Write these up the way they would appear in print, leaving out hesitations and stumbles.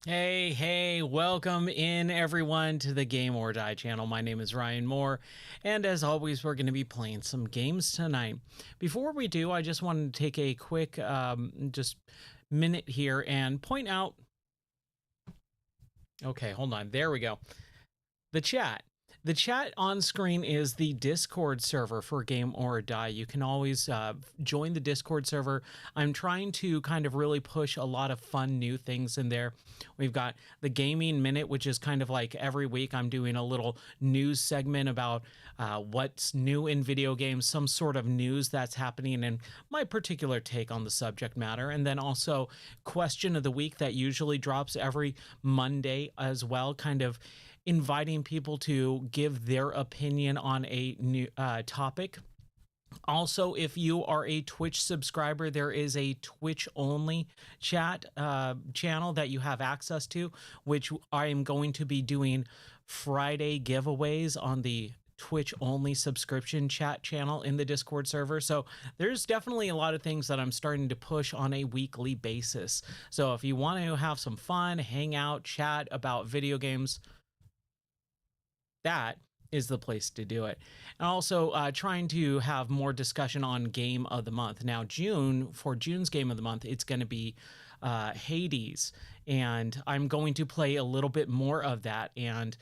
Hey, welcome in everyone to the Game or Die channel. My name is Ryan Moore, and as always, we're going to be playing some games tonight. Before we do, I just wanted to take a quick just minute here and point out. Okay, hold on. There we go. The chat. The chat on screen is the Discord server for Game or Die. You can always join the Discord server. I'm trying to kind of really push a lot of fun new things in there. We've got the Gaming Minute, which is kind of like every week I'm doing a little news segment about what's new in video games, some sort of news that's happening, and my particular take on the subject matter. And then also Question of the Week that usually drops every Monday as well, kind of inviting people to give their opinion on a new topic. Also, if you are a Twitch subscriber, there is a Twitch only chat channel that you have access to, which I am going to be doing Friday giveaways on the Twitch only subscription chat channel in the Discord server. So there's definitely a lot of things that I'm starting to push on a weekly basis. So if you want to have some fun, hang out, chat about video games, that is the place to do it. And also trying to have more discussion on Game of the Month. Now, for June's Game of the Month, it's going to be Hades. And I'm going to play a little bit more of that. And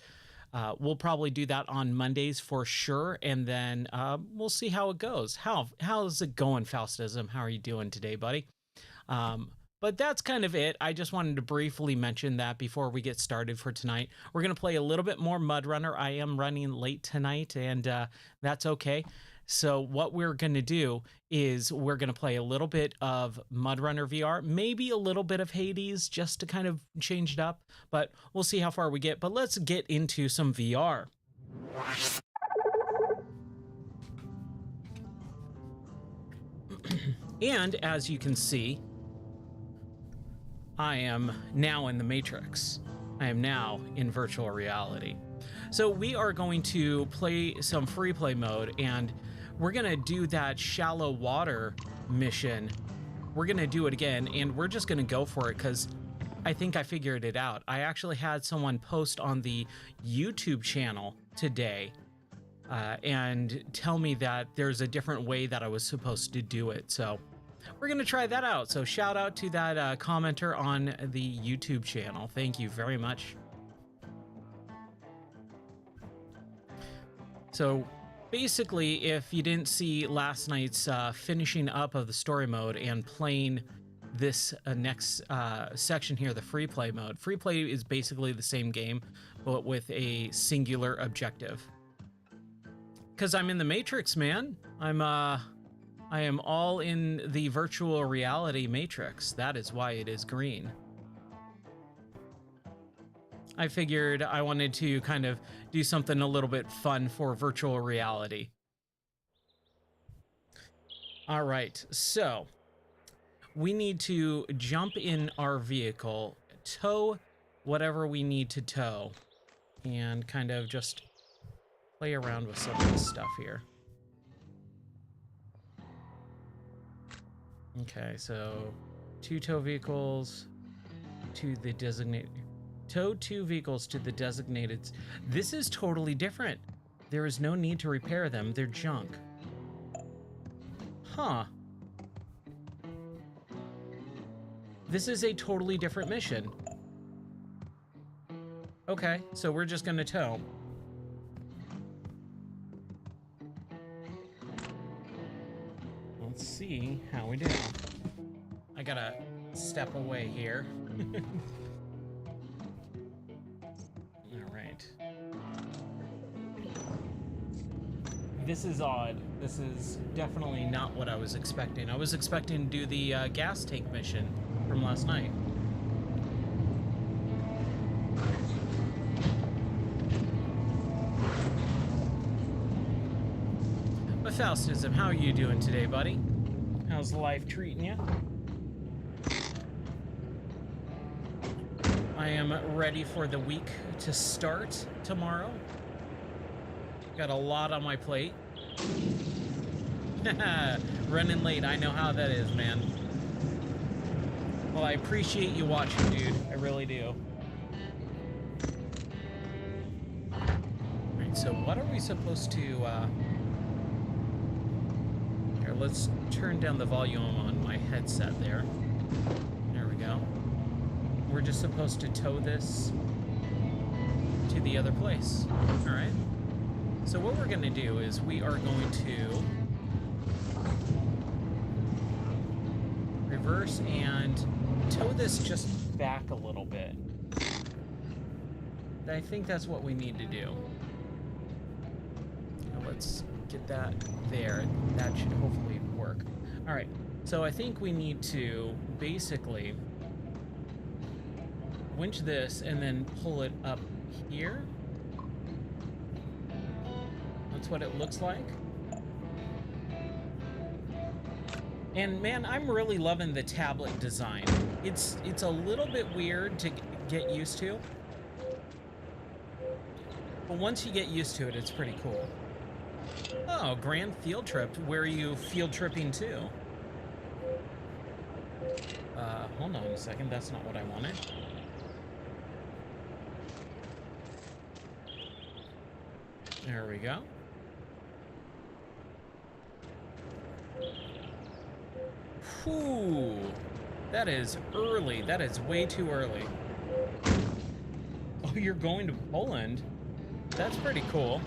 we'll probably do that on Mondays for sure. And then we'll see how it goes. How's it going, Faustism? How are you doing today, buddy? But that's kind of it. I just wanted to briefly mention that before we get started for tonight. We're going to play a little bit more MudRunner. I am running late tonight, and that's okay. So what we're going to do is we're going to play a little bit of MudRunner VR, maybe a little bit of Hades, just to kind of change it up. But we'll see how far we get. But let's get into some VR. And as you can see, I am now in the Matrix. I am now in virtual reality. So we are going to play some free play mode, and we're gonna do that shallow water mission. We're gonna do it again, and we're just gonna go for it because I think I figured it out. I actually had someone post on the YouTube channel today and tell me that there's a different way that I was supposed to do it. So we're going to try that out. So shout out to that commenter on the YouTube channel. Thank you very much. So basically, if you didn't see last night's finishing up of the story mode and playing this next section here, the free play mode. Free play is basically the same game, but with a singular objective. Because I'm in the Matrix, man. I am all in the virtual reality matrix. That is why it is green. I figured I wanted to kind of do something a little bit fun for virtual reality. All right, so we need to jump in our vehicle, tow whatever we need to tow, and kind of just play around with some of this stuff here. Okay, so tow two vehicles to the designated. This is totally different. There is no need to repair them. They're junk. Huh. This is a totally different mission. Okay, so we're just gonna tow. Let's see how we do. I gotta step away here. All right. This is odd. This is definitely not what I was expecting. I was expecting to do the gas tank mission from last night. But Faustism, how are you doing today, buddy? How's life treating you? I am ready for the week to start tomorrow. Got a lot on my plate. Running late, I know how that is, man. Well, I appreciate you watching, dude. I really do. so what are we supposed to, here, let's turn down the volume on my headset there. There we go. We're just supposed to tow this to the other place. All right. So what we're going to do is we are going to reverse and tow this just back a little bit. I think that's what we need to do. Now let's get that there. That should hopefully work. All right. So I think we need to basically winch this and then pull it up here. That's what it looks like. And man, I'm really loving the tablet design. It's a little bit weird to get used to. But once you get used to it, it's pretty cool. Oh, grand field trip. Where are you field tripping to? Hold on a second. That's not what I wanted. There we go. Whew. That is early. That is way too early. Oh, you're going to Poland? That's pretty cool.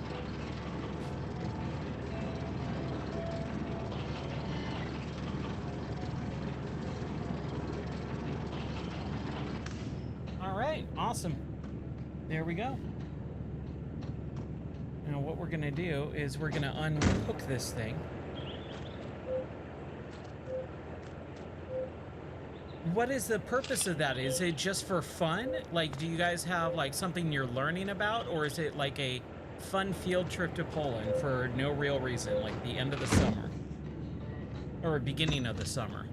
All right, awesome. There we go. Now what we're gonna do is we're gonna unhook this thing. What is the purpose of that? Is it just for fun? Like, do you guys have like something you're learning about, or is it like a fun field trip to Poland for no real reason, like the end of the summer or beginning of the summer?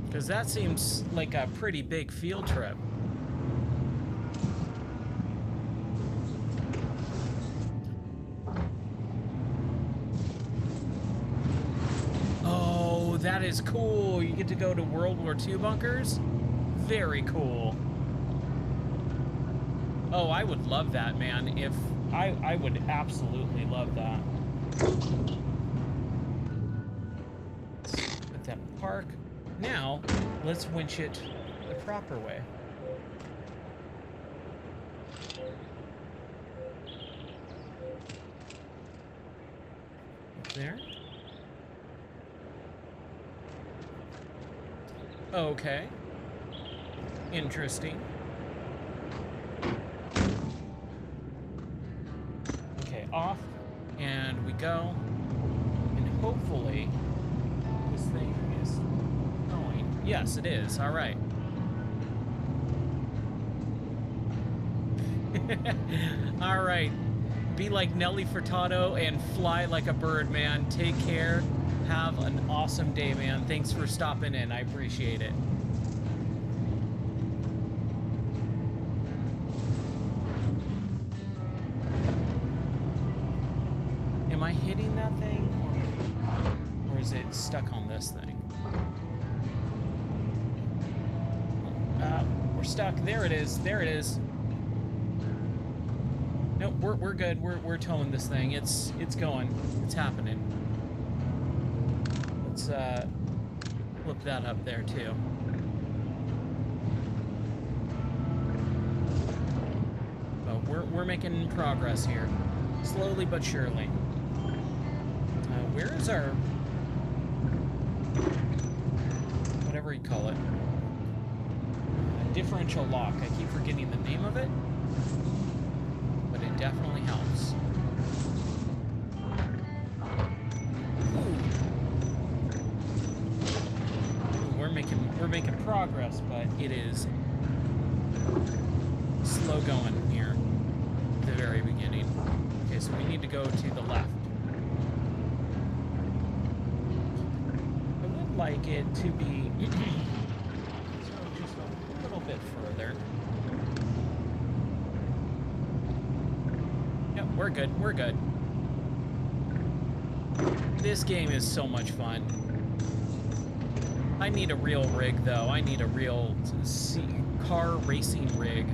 Because that seems like a pretty big field trip. That is cool. You get to go to World War II bunkers? Very cool. Oh, I would love that, man. If I would absolutely love that. Let that park. Now, let's winch it the proper way. Up there. Okay. Interesting. Okay, off. And we go. And hopefully this thing is going. Yes, it is. All right. All right. Be like Nelly Furtado and fly like a bird, man. Take care. Have an awesome day, man. Thanks for stopping in. I appreciate it. Am I hitting that thing? Or is it stuck on this thing? We're stuck. There it is. There it is. Nope, we're good. We're towing this thing. It's going. It's happening. Let's flip that up there too. But we're making progress here, slowly but surely. Where is our whatever you call it? Differential lock. I keep forgetting the name of it, but it definitely helps. We're making progress, but it is slow going here at the very beginning. Okay, so we need to go to the left. I would like it to be so just a little bit further. Yep, we're good. We're good. This game is so much fun. I need a real rig, though. I need a real car racing rig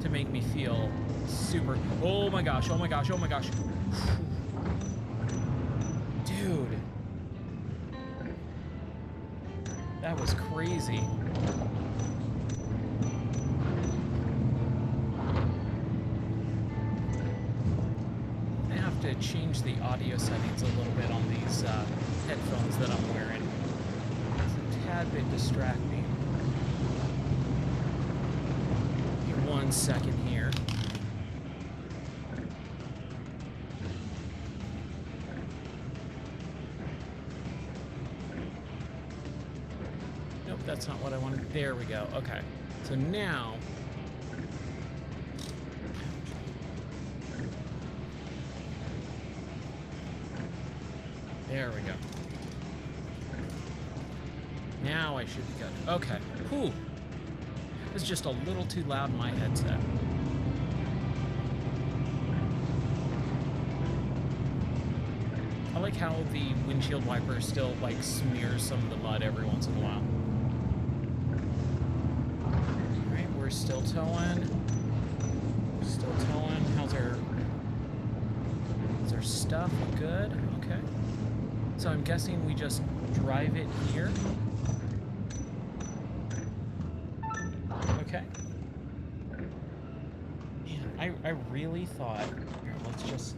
to make me feel super. Oh my gosh, oh my gosh, oh my gosh. Dude. That was crazy. I have to change the audio settings a little bit on these headphones that I'm wearing. It's a tad bit distracting. Give me 1 second here. Nope, that's not what I wanted. There we go. Okay. So now... There we go. Now I should be good. Okay. Whew. It's just a little too loud in my headset. I like how the windshield wiper still, like, smears some of the mud every once in a while. Alright, we're still towing. Still towing. How's our stuff? Good? Okay. So I'm guessing we just drive it here. Okay. Man, I really thought... Here, let's just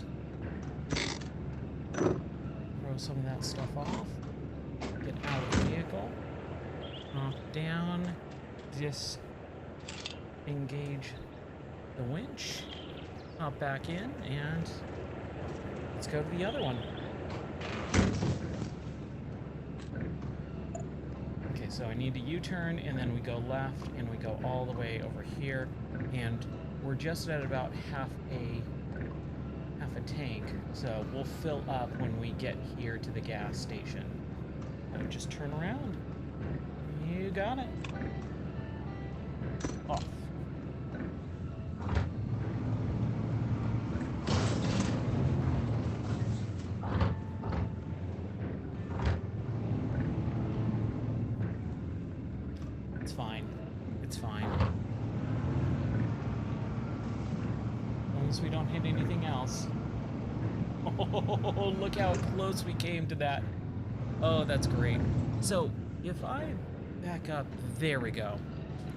throw some of that stuff off. Get out of the vehicle. Down. Disengage the winch. Hop back in, and let's go to the other one. Okay, so I need to U-turn, and then we go left, and we go all the way over here, and we're just at about half a tank, so we'll fill up when we get here to the gas station. And just turn around. You got it. Off. It's fine. It's fine. As long as we don't hit anything else. Oh, look how close we came to that. Oh, that's great. So, if I back up, there we go.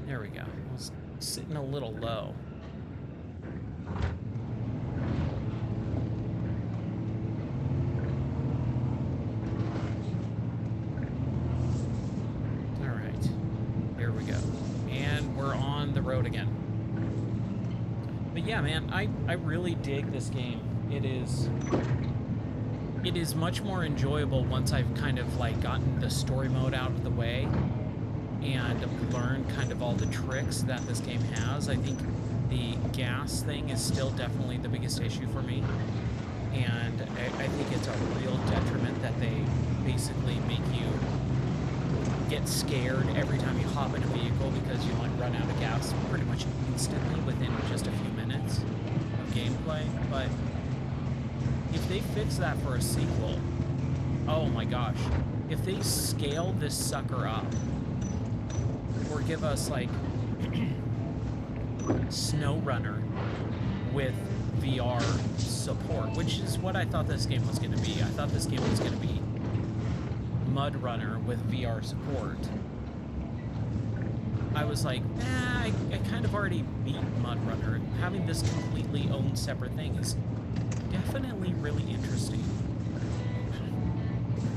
There we go. I was sitting a little low. All right. Here we go. And we're on the road again. But yeah, man, I really dig this game. It is much more enjoyable once I've kind of like gotten the story mode out of the way and learned kind of all the tricks that this game has. I think the gas thing is still definitely the biggest issue for me, and I think it's a real detriment that they basically make you get scared every time you hop in a vehicle because you might run out of gas pretty much instantly within just a few minutes of gameplay. But if they fix that for a sequel, oh my gosh. If they scale this sucker up, or give us, like, SnowRunner with VR support, which is what I thought this game was going to be. I thought this game was going to be MudRunner with VR support. I was like, I kind of already beat MudRunner. Having this completely own separate thing is definitely really interesting,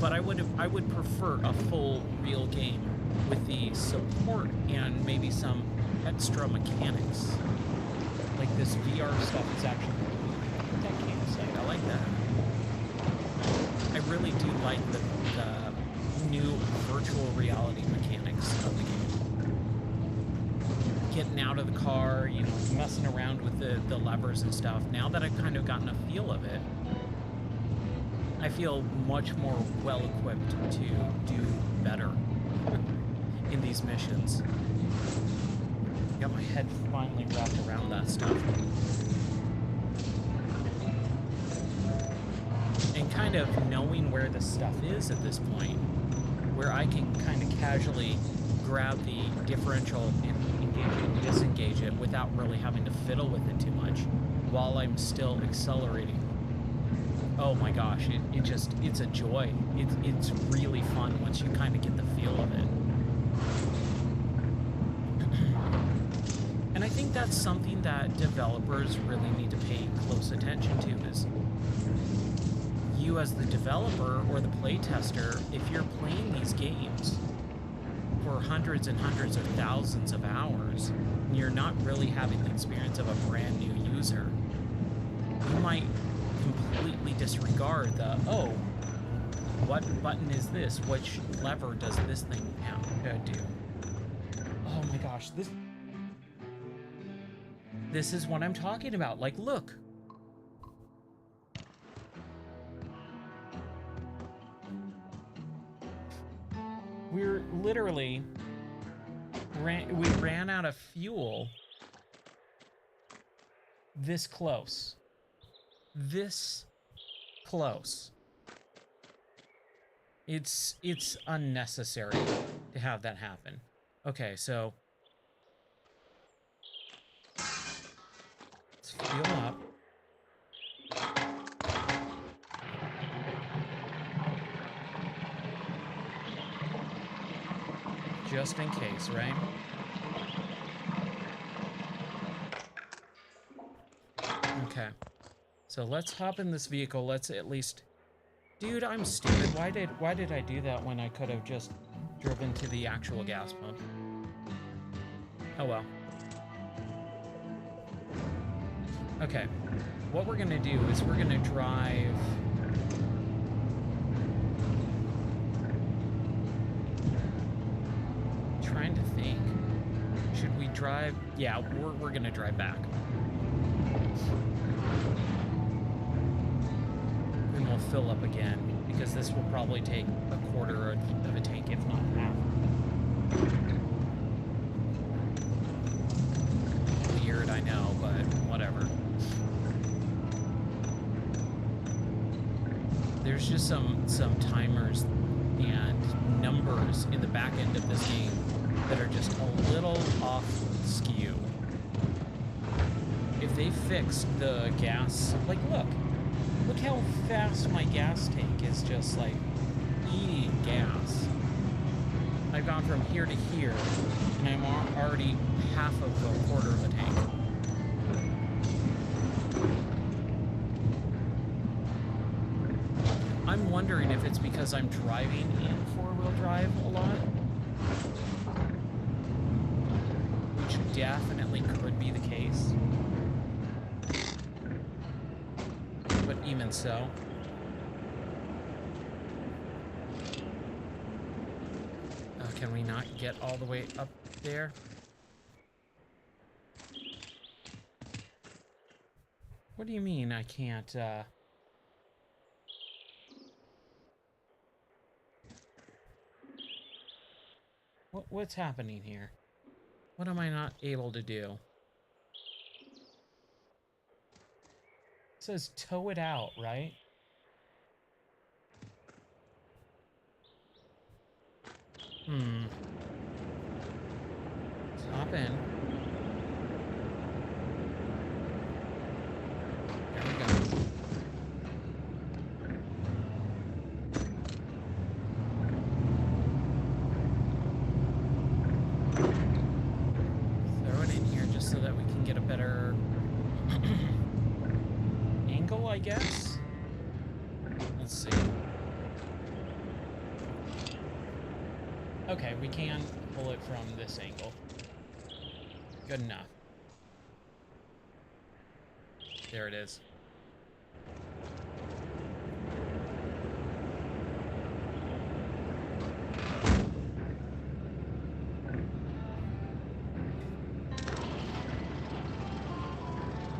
but I would prefer a full real game with the support and maybe some extra mechanics. Like this VR stuff is actually that campsite. I like that. I really do like the new virtual reality mechanics of the game. Getting out of the car, you know, messing around with the levers and stuff. Now that I've kind of gotten a feel of it, I feel much more well-equipped to do better in these missions. Got my head finally wrapped around that stuff. And kind of knowing where this stuff is at this point, where I can kind of casually grab the differential and engage and disengage it without really having to fiddle with it too much while I'm still accelerating. Oh my gosh, it's a joy. It's really fun once you kind of get the feel of it. And I think that's something that developers really need to pay close attention to is you as the developer or the playtester, if you're playing these games for hundreds and hundreds or thousands of hours, and you're not really having the experience of a brand new user, you might completely disregard the, oh, what button is this? Which lever does this thing do? Oh my gosh, this is what I'm talking about. Like, look. We're literally we ran out of fuel this close. This close. It's unnecessary to have that happen. Okay, so let's fuel up. Just in case, right? Okay. So let's hop in this vehicle. Let's at least... Dude, I'm stupid. Why did I do that when I could have just driven to the actual gas pump? Oh well. Okay. What we're gonna do is we're gonna drive... Trying to think. Should we drive? Yeah, we're gonna drive back. And we'll fill up again, because this will probably take a quarter of a tank, if not half. Weird, I know, but whatever. There's just some timers and numbers in the back end of this game that are just a little off skew. If they fixed the gas, like look how fast my gas tank is just like eating gas. I've gone from here to here, and I'm already half of a quarter of a tank. I'm wondering if it's because I'm driving in four-wheel drive a lot. Which definitely could be the case. But even so. Can we not get all the way up there? What do you mean I can't, What's happening here? What am I not able to do? It says tow it out, right? Let's hop in. There we go. Throw it in here just so that we can get a better angle, I guess. Let's see. Okay, we can pull it from this angle. Good enough. There it is.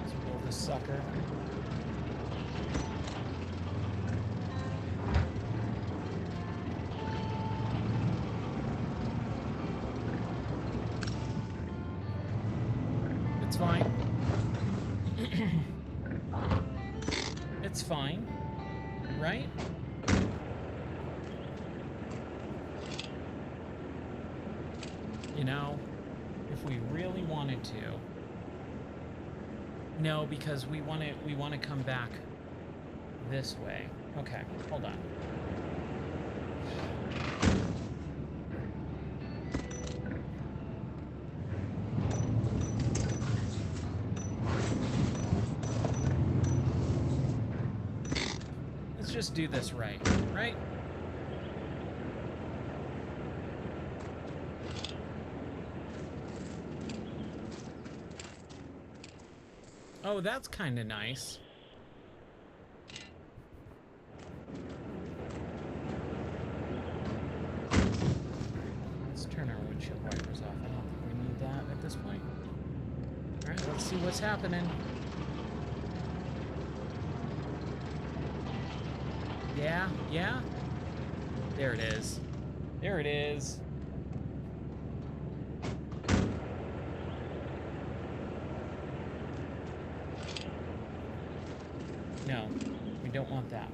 Let's pull this sucker. It's fine. It's fine, right? You know, if we really wanted to. No, because we want to come back this way. Okay, hold on. Let's just do this right? Oh, that's kind of nice. Let's turn our windshield wipers off. I don't think we need that at this point. All right, let's see what's happening. Yeah. There it is. There it is. No, we don't want that.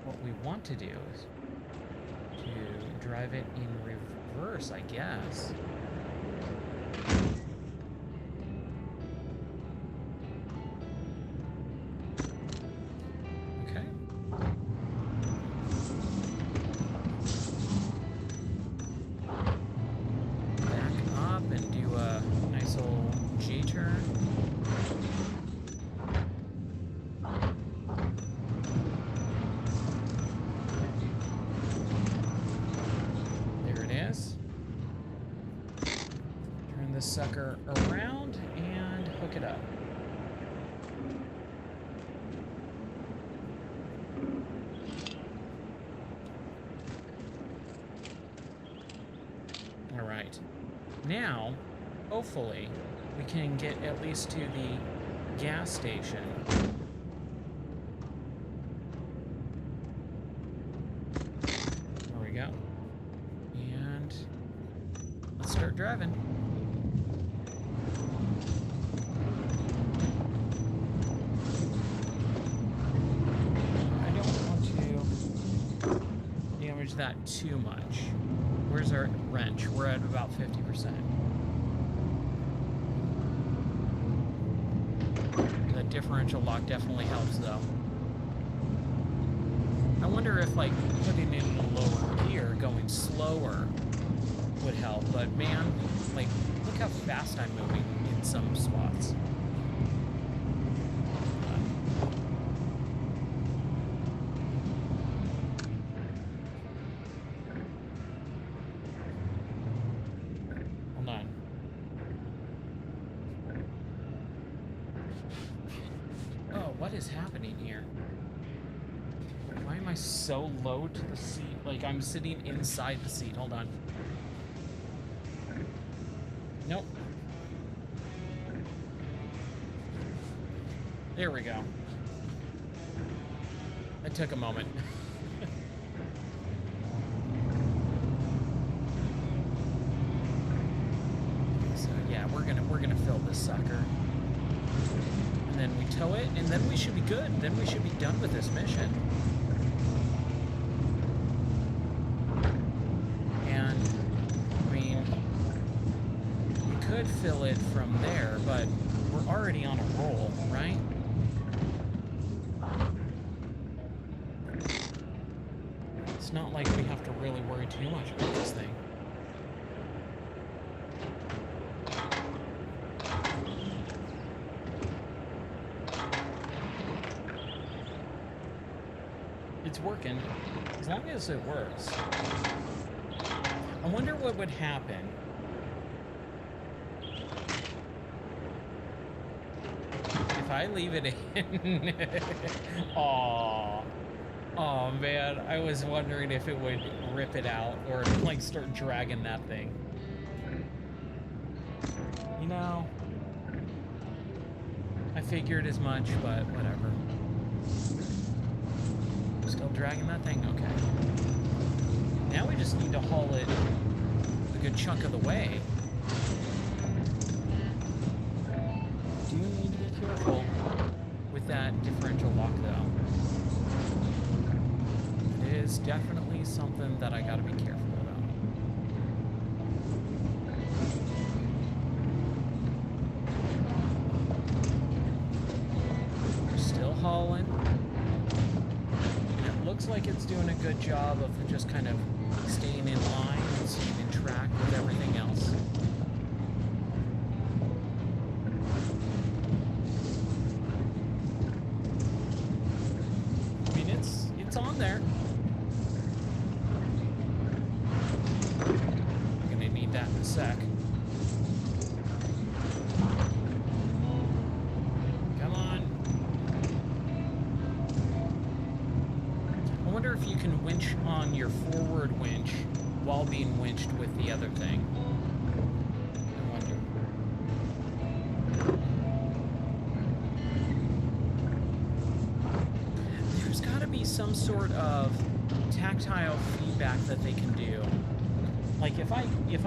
What we want to do is to drive it in reverse, I guess. Okay. Back up and do a nice old G-turn. Sucker around and hook it up. All right. Now, hopefully, we can get at least to the gas station. There we go. And let's start driving. That too much. Where's our wrench? We're at about 50%. The differential lock definitely helps though. I wonder if like putting in a lower gear, going slower would help, but man, like look how fast I'm moving in some spots. What is happening here? Why am I so low to the seat? Like I'm sitting inside the seat. Hold on. Nope. There we go. That took a moment. So yeah, we're gonna fill this sucker. And then we tow it, and then we should be good. Then we should be done with this mission. And, I mean, we could fill it from there, but we're already on a roll, right? It's not like we have to really worry too much about this thing. It's working, as long as it works. I wonder what would happen if I leave it in. Aww. Oh man, I was wondering if it would rip it out or like start dragging that thing. You know, I figured as much, but whatever. Still dragging that thing? Okay. Now we just need to haul it a good chunk of the way. Do need to be careful with that differential lock though. It is definitely something that I gotta be careful about. looks like it's doing a good job of just kind of staying in line and staying in track with everything else. I mean, it's on there. I'm gonna need that in a sec. Come on. I wonder if you can winch on your forward winch while being winched with the other thing. I wonder. There's got to be some sort of tactile feedback that they can do. Like if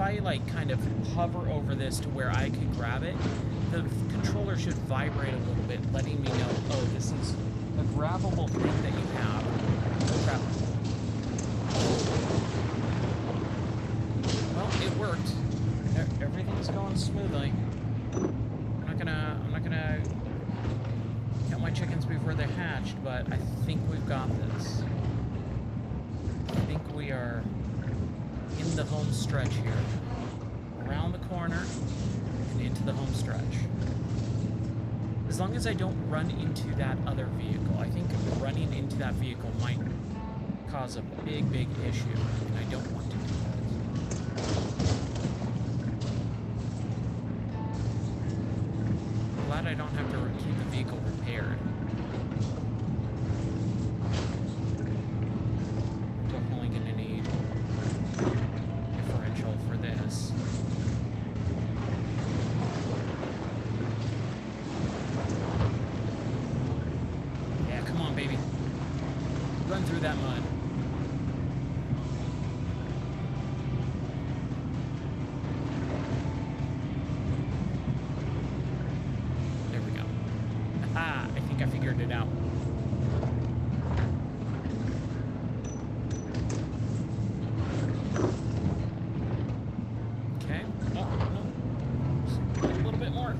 I like kind of hover over this to where I can grab it, the controller should vibrate a little bit, letting me know, oh, this is a grabbable thing that you have. Oh crap. Well, it worked. Everything's going smoothly. I'm not gonna count my chickens before they're hatched, but I think we've got this. I think we are in the home stretch here. Around the corner and into the home stretch. As long as I don't run into that other vehicle. I think running into that vehicle might cause a big, big issue, and I don't want to do that. I'm glad I don't have to keep the vehicle repaired. Definitely gonna need differential for this. Yeah, come on, baby. Run through that mud. There we go. Ah, I think I figured it out. Okay. Oh, no. Just a little bit more.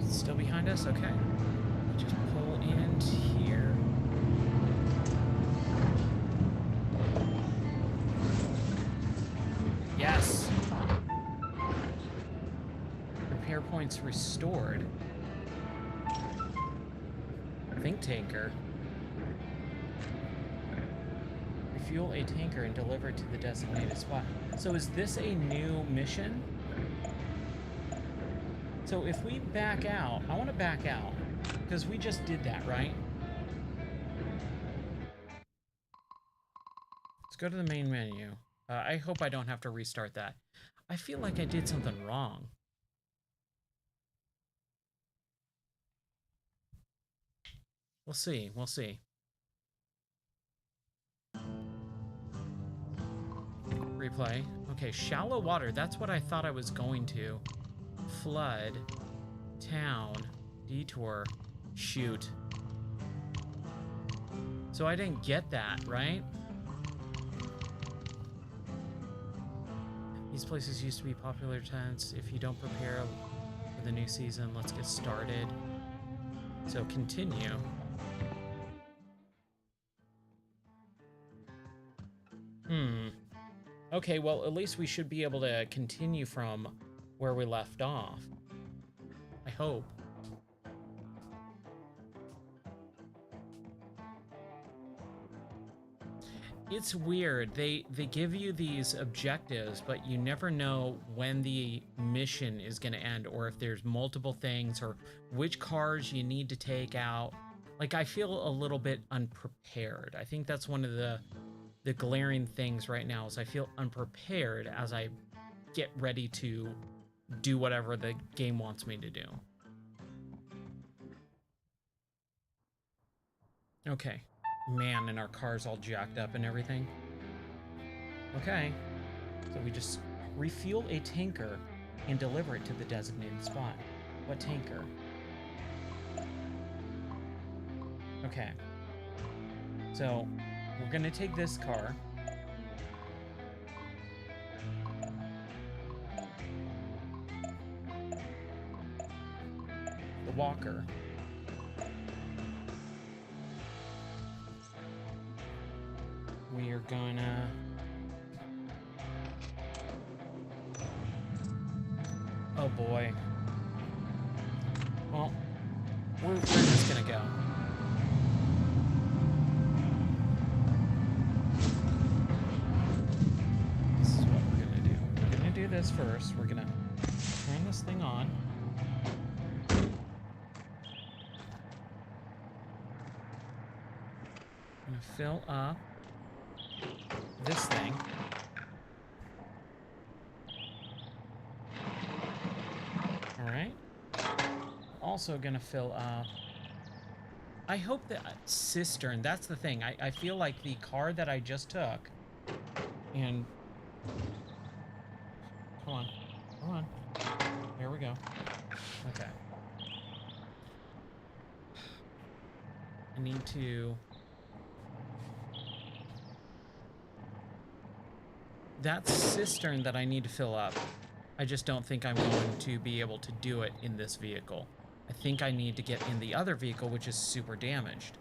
Still behind us? Okay. Just pull in here. Yes. Repair points restored. Think tanker. Refuel a tanker and deliver it to the designated spot. So is this a new mission? So if we back out, I want to back out, because we just did that, right? Let's go to the main menu. I hope I don't have to restart that. I feel like I did something wrong. We'll see, we'll see. Replay. Okay, shallow water, that's what I thought I was going to. Flood. Town. Detour. Shoot. So I didn't get that, right? These places used to be popular tents. If you don't prepare for the new season, let's get started. So continue. Okay, well, at least we should be able to continue from where we left off. I hope. It's weird. They give you these objectives, but you never know when the mission is going to end, or if there's multiple things, or which cars you need to take out. Like, I feel a little bit unprepared. I think that's one of the glaring things right now, is I feel unprepared as I get ready to do whatever the game wants me to do. Okay. Man, and our car's all jacked up and everything. Okay. So we just refuel a tanker and deliver it to the designated spot. What tanker? Okay. So we're gonna take this car. The walker. We are gonna... Oh boy. Well, where's this gonna go? This is what we're gonna do. We're gonna do this first. We're gonna turn this thing on. I'm gonna fill up this thing. Alright. Also gonna fill up... I hope that cistern, that's the thing. I feel like the car that I just took and... Come on. Come on. There we go. Okay. I need to... That cistern that I need to fill up, I just don't think I'm going to be able to do it in this vehicle. I think I need to get in the other vehicle, which is super damaged.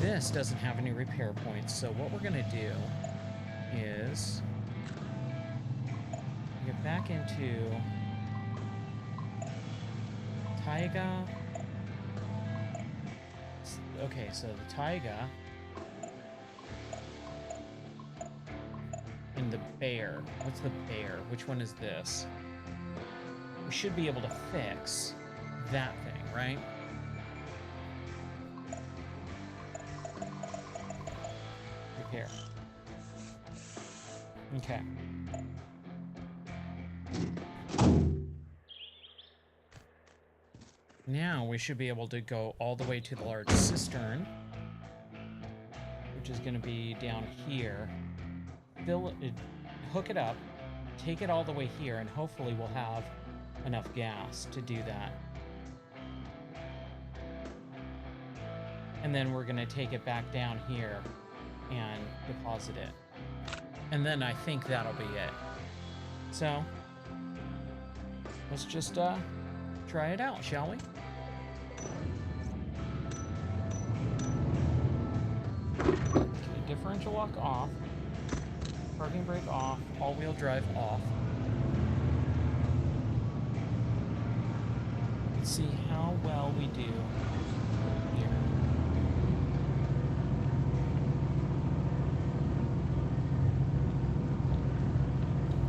This doesn't have any repair points, so what we're gonna do is get back into Taiga. Okay, so the Taiga and the bear. What's the bear? Which one is this? We should be able to fix that thing, right? Repair. Okay. Now we should be able to go all the way to the large cistern, which is going to be down here. Fill it, hook it up, take it all the way here, and hopefully we'll have enough gas to do that. And then we're going to take it back down here and deposit it. And then I think that'll be it. So, let's just try it out, shall we? Okay, differential lock off. Parking brake off. All-wheel drive off. Let's see how well we do here.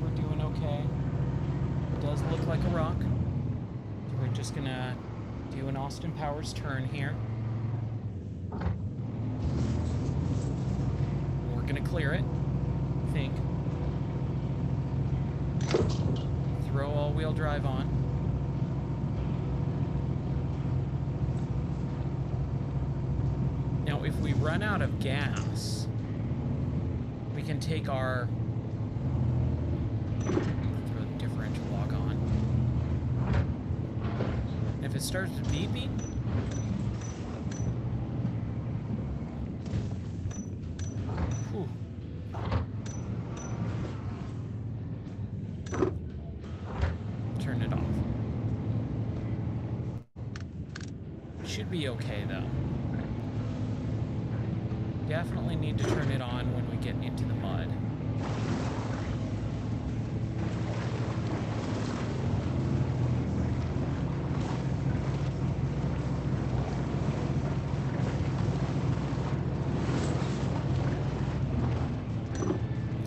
We're doing okay. It does look like a rock. So we're just gonna do an Austin Powers turn here. We're gonna clear it. I think. Throw all-wheel drive on. Now, if we run out of gas, we can take our... Throw the differential lock on. If it starts beeping... Whew. Turn it off. Should be okay, though. Definitely need to turn it on when we get into the mud.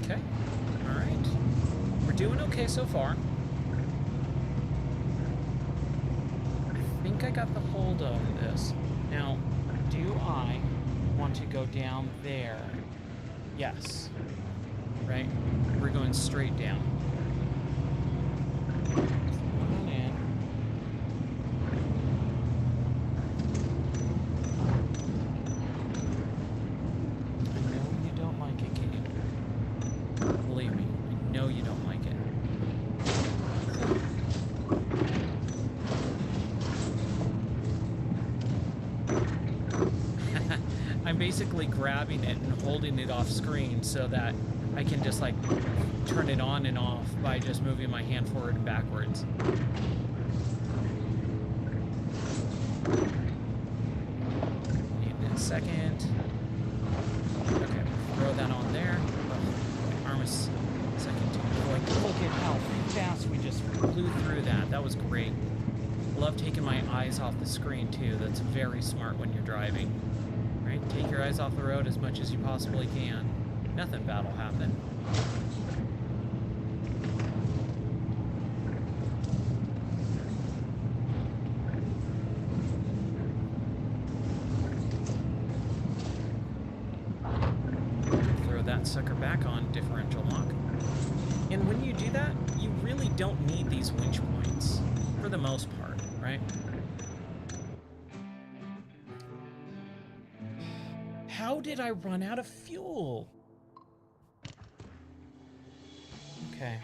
Okay. All right. We're doing okay so far. I think I got the hold of this. Now, do I want to go down there? Yes. Right? We're going straight down. Come on in. I know you don't like it, game. Believe me, I know you don't like it. I'm basically grabbing it and holding it off screen so that I can just like turn it on and off by just moving my hand forward and backwards. Need a second. Okay, throw that close as I can do. Like, look at how fast we just flew through that. That was great. Love taking my eyes off the screen too. That's very smart when you're driving. Right? Take your eyes off the road as much as you possibly can. Nothing bad will happen. Throw that sucker back on differential lock. And when you do that, you really don't need these winch points for the most part, right? How did I run out of fuel? Okay.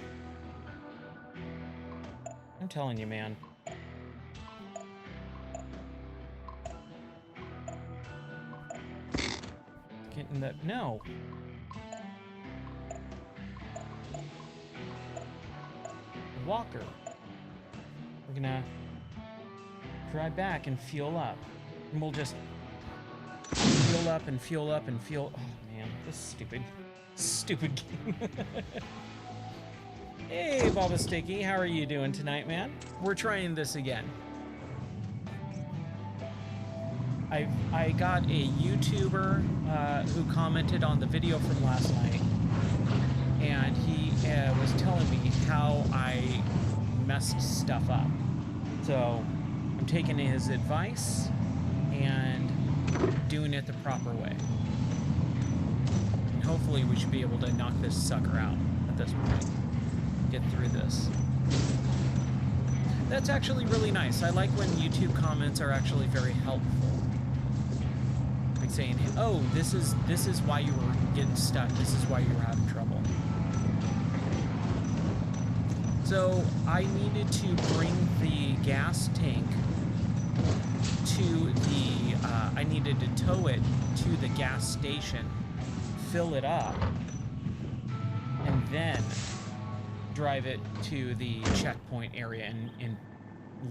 I'm telling you, man. Getting that. No. Walker. We're gonna drive back and fuel up. And we'll just fuel up and fuel up and fuel. Oh man, this stupid game. Hey, Baba Sticky, how are you doing tonight, man? We're trying this again. I got a YouTuber who commented on the video from last night, and he was telling me how I messed stuff up. So I'm taking his advice and doing it the proper way. And hopefully we should be able to knock this sucker out at this point. Get through this. That's actually really nice. I like when YouTube comments are actually very helpful. Like saying, oh, this is why you were getting stuck. This is why you were having trouble. So I needed to bring the gas tank to the, I needed to tow it to the gas station, fill it up, and then drive it to the checkpoint area and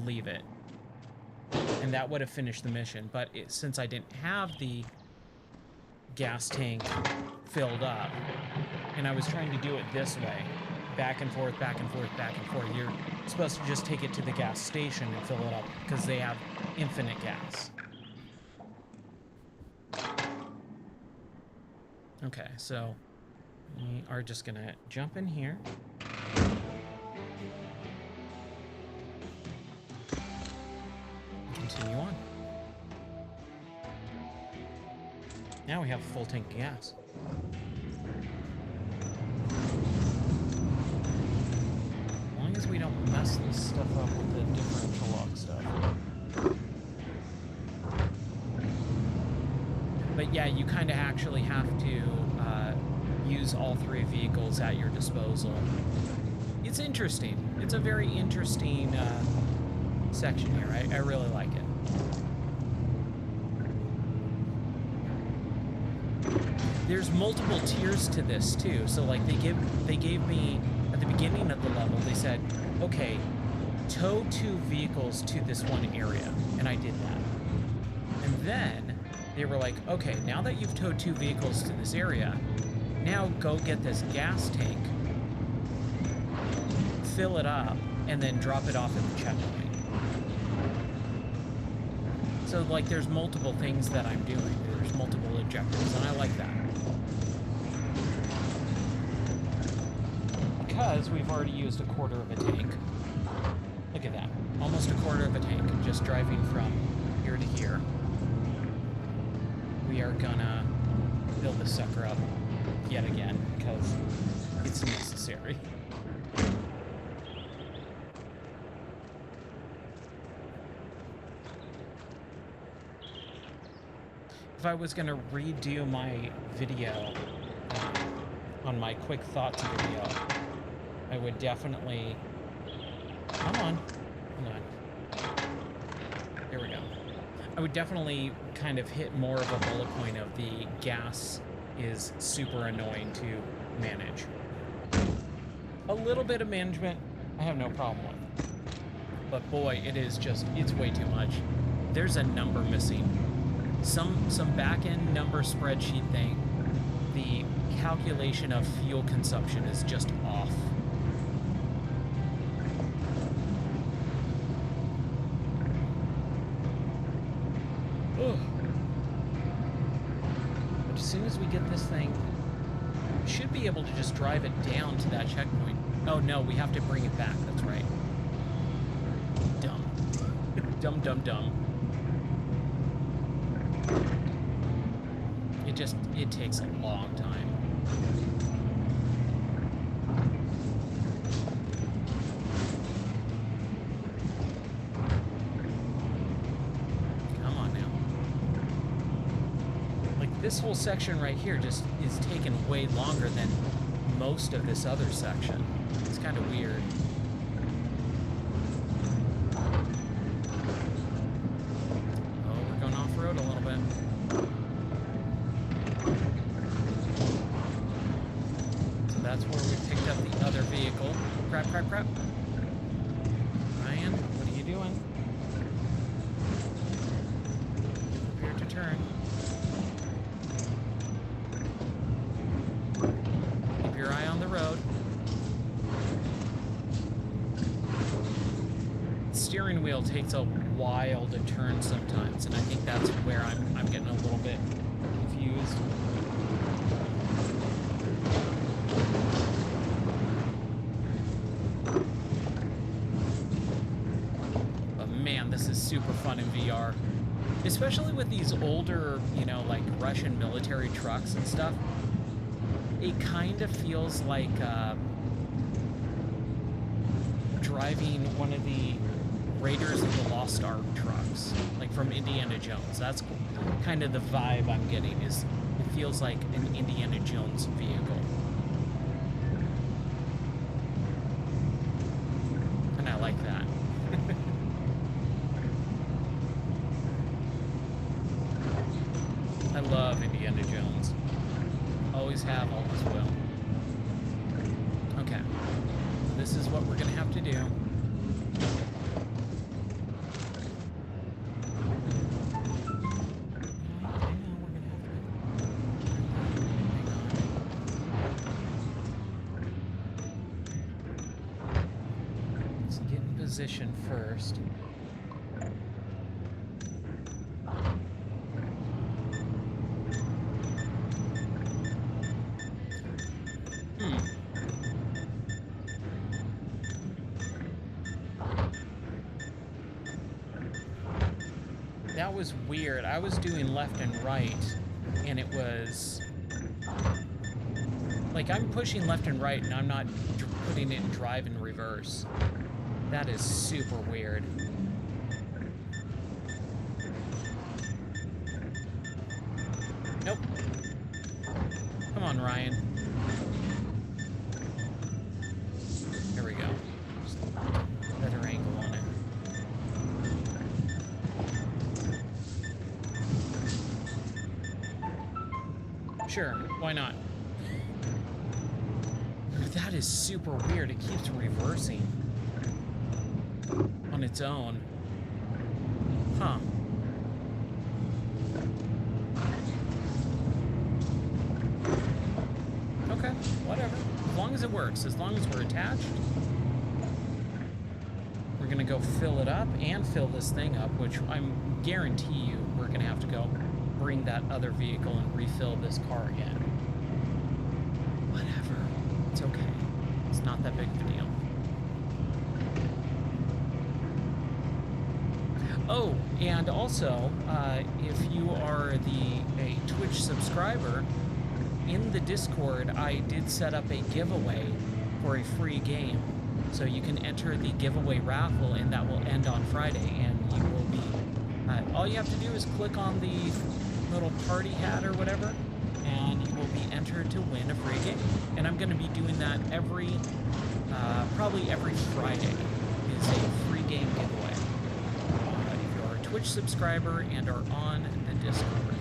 leave it. And that would have finished the mission. But since I didn't have the gas tank filled up, and I was trying to do it this way, back and forth, back and forth, back and forth, you're supposed to just take it to the gas station and fill it up because they have infinite gas. Okay, so we are just gonna jump in here. Continue on. Now we have a full tank of gas. As long as we don't mess this stuff up with the differential lock stuff. But yeah, you kind of actually have to use all three vehicles at your disposal. It's interesting. It's a very interesting section here. I really like it. There's multiple tiers to this too. So like they gave me at the beginning of the level, they said, okay, tow 2 vehicles to this one area, and I did that. And then they were like, okay, now that you've towed 2 vehicles to this area, now go get this gas tank, fill it up, and then drop it off at the checkpoint. So like there's multiple things that I'm doing. There's multiple objectives, and I like that. Because we've already used a quarter of a tank. Look at that. Almost a quarter of a tank just driving from here to here. We are gonna build this sucker up yet again because it's necessary. If I was gonna redo my video on my quick thoughts video, I would definitely, come on, hold on, there we go. I would definitely kind of hit more of a bullet point of the gas is super annoying to manage. A little bit of management I have no problem with, but boy, it is just, it's way too much. There's a number missing. Some back-end number spreadsheet thing the calculation of fuel consumption is just off. Ugh. But as soon as we get this thing, we should be able to just drive it down to that checkpoint. Oh no, we have to bring it back, that's right. Dumb. Dumb, dumb, dumb. It takes a long time. Come on now. Like, this whole section right here just is taking way longer than most of this other section. It's kind of weird. Oh, we're going off-road a little bit. That's where we picked up the other vehicle. Crap, crap, crap. Ryan, what are you doing? Prepare to turn. Keep your eye on the road. The steering wheel takes a while to turn sometimes, and I think that's where I'm getting a little bit confused. This is super fun in VR, especially with these older, you know, like Russian military trucks and stuff. It kind of feels like driving one of the Raiders of the Lost Ark trucks, like from Indiana Jones. That's kind of the vibe I'm getting, is it feels like an Indiana Jones vehicle. And I like that. I love Indiana Jones. Always have, always will. Okay. This is what we're going to have to do. Let's get in position first. That was weird. I was doing left and right, and it was like I'm pushing left and right, and I'm not putting it in drive and reverse. That is super weird. Nope. Come on, Ryan. There we go. Just better angle on it. Sure, why not? That is super weird. It keeps reversing on its own. Huh. Okay, whatever. As long as it works, as long as we're attached. We're gonna go fill it up and fill this thing up, which I'm guarantee you we're gonna have to go bring that other vehicle and refill this car again. Whatever. It's okay. It's not that big of a deal. Oh, and also, if you are a Twitch subscriber, in the Discord, I did set up a giveaway for a free game. So you can enter the giveaway raffle, and that will end on Friday, and you will be... all you have to do is click on the little party hat or whatever, and you will be entered to win a free game. And I'm going to be doing that probably every Friday is a free game giveaway. If you're a Twitch subscriber and are on the Discord.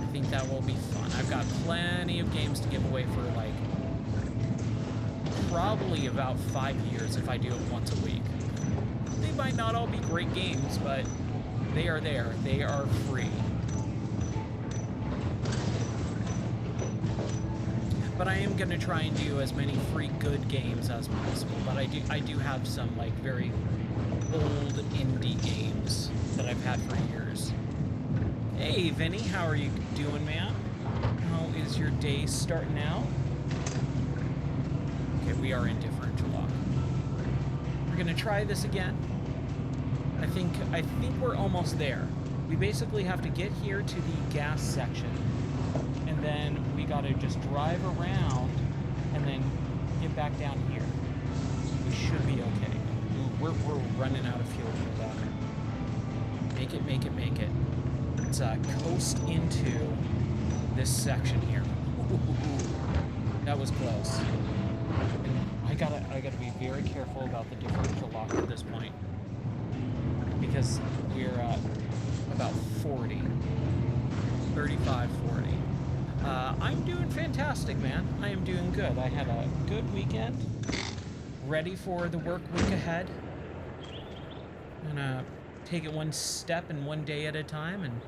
I think that will be fun. I've got plenty of games to give away for like probably about 5 years if I do it once a week. They might not all be great games, but they are there. They are free. But I am gonna try and do as many free good games as possible. But I do have some like very old indie games that I've had for years. Hey Vinny, how are you doing, man? How is your day starting out? Okay, we are in differential lock. We're gonna try this again. I think we're almost there. We basically have to get here to the gas section, and then we gotta just drive around and then get back down here. We should be okay. Ooh, we're running out of fuel for that. Make it, make it, make it. Let's coast into this section here. Ooh, that was close. And I gotta be very careful about the differential lock at this point, because we're at about 40, 35, 40. I'm doing fantastic, man. I am doing good. I had a good weekend, ready for the work week ahead. I'm gonna take it one step and one day at a time and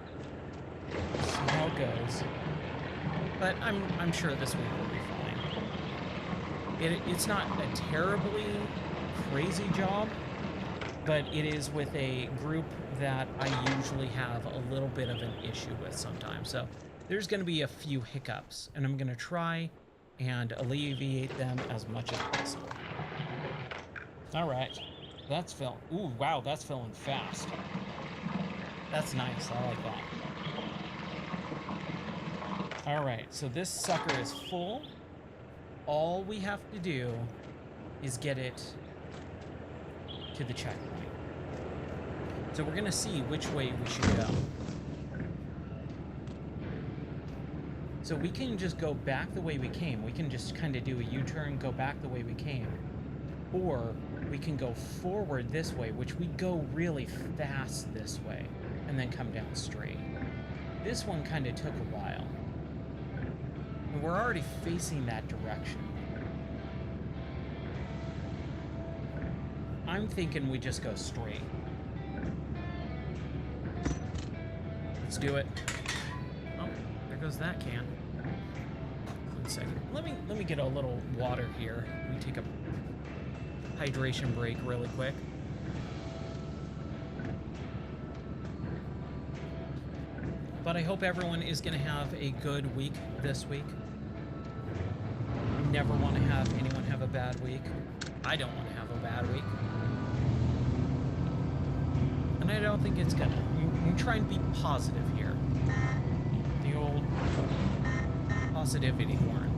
see how it goes. But I'm sure this week will be fine. It's not a terribly crazy job, but it is with a group that I usually have a little bit of an issue with sometimes. So there's going to be a few hiccups, and I'm going to try and alleviate them as much as possible. All right, that's filling. Ooh, wow, that's filling fast. That's nice. I like that. All right, so this sucker is full. All we have to do is get it to the checkpoint. So we're gonna see which way we should go. So we can just go back the way we came. We can just kind of do a U-turn, go back the way we came. Or we can go forward this way, which we go really fast this way, and then come down straight. This one kind of took a while. And we're already facing that direction. I'm thinking we just go straight. Let's do it. Oh, there goes that can. 1 second. Let me get a little water here. Let me take a hydration break really quick. But I hope everyone is going to have a good week this week. You never want to have anyone have a bad week. I don't want to have a bad week. And I don't think it's gonna. We try and be positive here. The old positivity horn.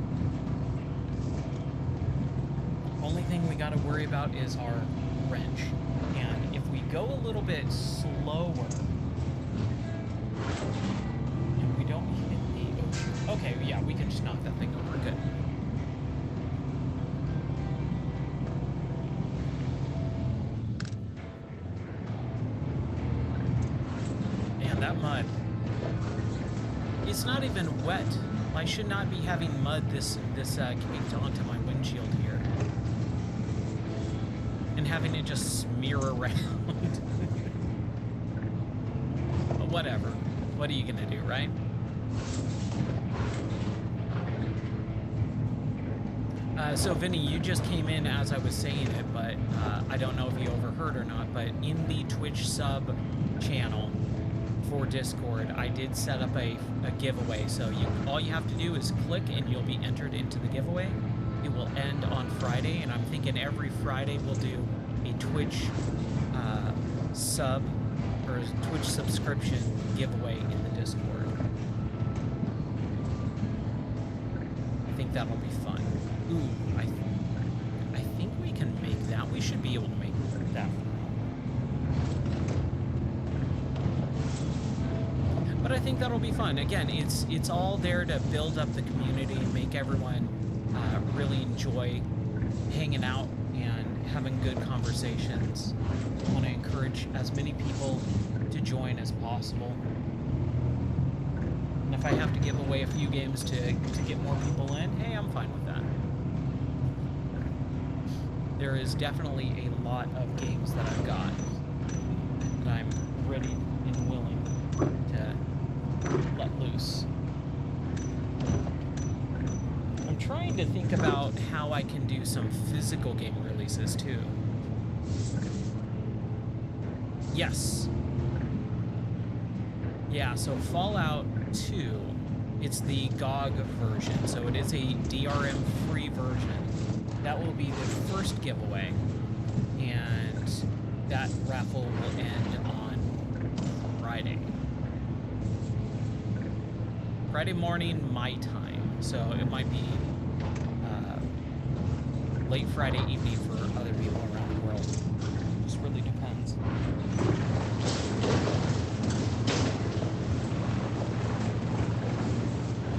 Only thing we gotta worry about is our wrench. And if we go a little bit slower, and we don't hit the ocean. Okay, yeah, we can just knock that thing over. Good. That mud. It's not even wet. I should not be having mud this caked onto my windshield here. And having it just smear around. But whatever. What are you gonna do, right? So Vinny, you just came in as I was saying it, but I don't know if you overheard or not, but in the Twitch sub channel for Discord, I did set up a giveaway. So all you have to do is click and you'll be entered into the giveaway. It will end on Friday, and I'm thinking every Friday we'll do a Twitch sub or Twitch subscription giveaway in the Discord. I think that'll be fun. Ooh, I think we can make that. We should be able to make that. But I think that'll be fun. Again, it's all there to build up the community and make everyone really enjoy hanging out and having good conversations. I want to encourage as many people to join as possible. And if I have to give away a few games to get more people in, hey, I'm fine with that. There is definitely a lot of games that I've got that I'm ready and willing to let loose. I'm trying starting to think about how I can do some physical game releases too. Yes. Yeah, so Fallout 2, it's the GOG version, so it is a DRM-free version. That will be the first giveaway, and that raffle will end on Friday. Friday morning, my time, so it might be late Friday evening for other people around the world. Just really depends.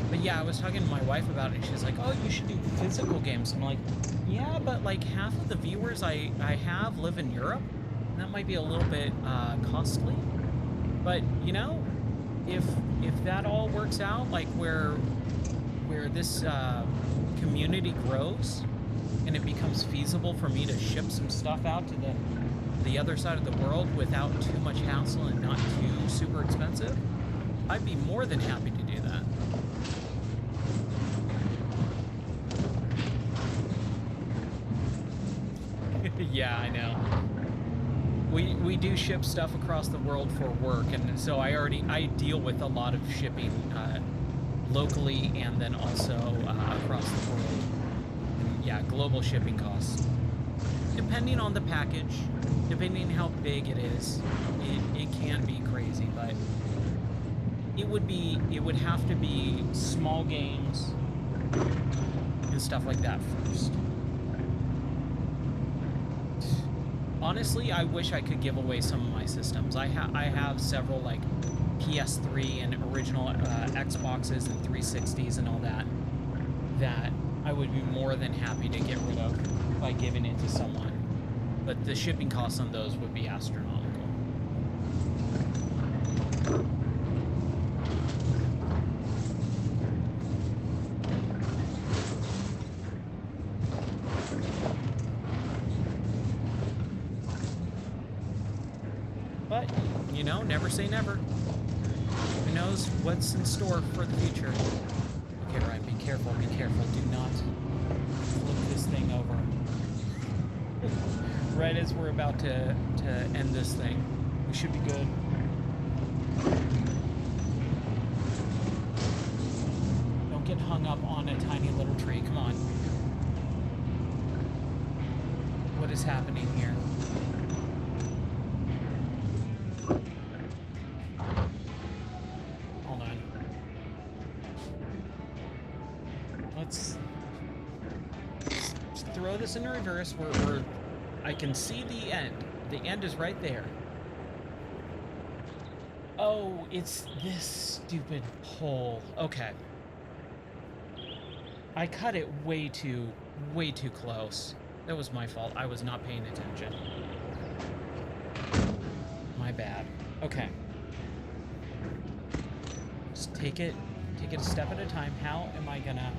But yeah, I was talking to my wife about it. She's like, oh, you should do physical games. I'm like, yeah, but like half of the viewers I have live in Europe, and that might be a little bit costly. But, you know, if that all works out, like where this community grows and it becomes feasible for me to ship some stuff out to the other side of the world without too much hassle and not too super expensive, I'd be more than happy to do that. Yeah, I know. We do ship stuff across the world for work, and so I deal with a lot of shipping locally and then also across the world. And yeah, global shipping costs. Depending on the package, depending how big it is, it can be crazy, but it would have to be small games and stuff like that first. Honestly, I wish I could give away some of my systems. I have several like PS3 and original Xboxes and 360s and all that I would be more than happy to get rid of by giving it to someone. But the shipping costs on those would be astronomical. But, you know, never say never. Who knows what's in store for the future. Okay, Ryan, be careful, be careful. Do not flip this thing over. Right as we're about to end this thing. We should be good. Don't get hung up on a tiny little tree. Come on. What is happening here? Hold on. Let's throw this in reverse. I can see the end. The end is right there. Oh, it's this stupid pole. Okay. I cut it way too close. That was my fault. I was not paying attention. My bad. Okay. Just take it a step at a time. How am I gonna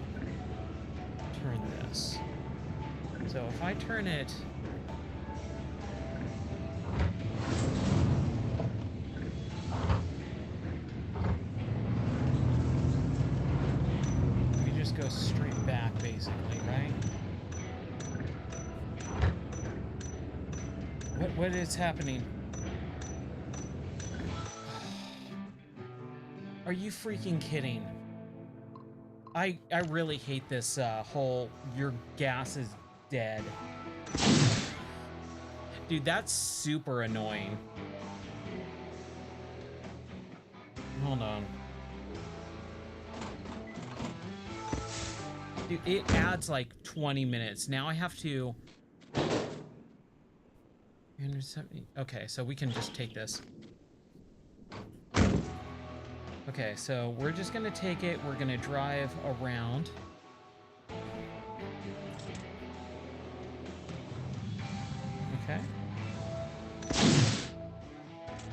turn this? So if I turn it... we just go straight back, basically, right? What is happening? Are you freaking kidding? I really hate this whole your gas is dead. Dude, that's super annoying. Hold on. Dude, it adds like 20 minutes. Now I have to... 370. Okay, so we can just take this. Okay, so we're just gonna take it. We're gonna drive around. Okay.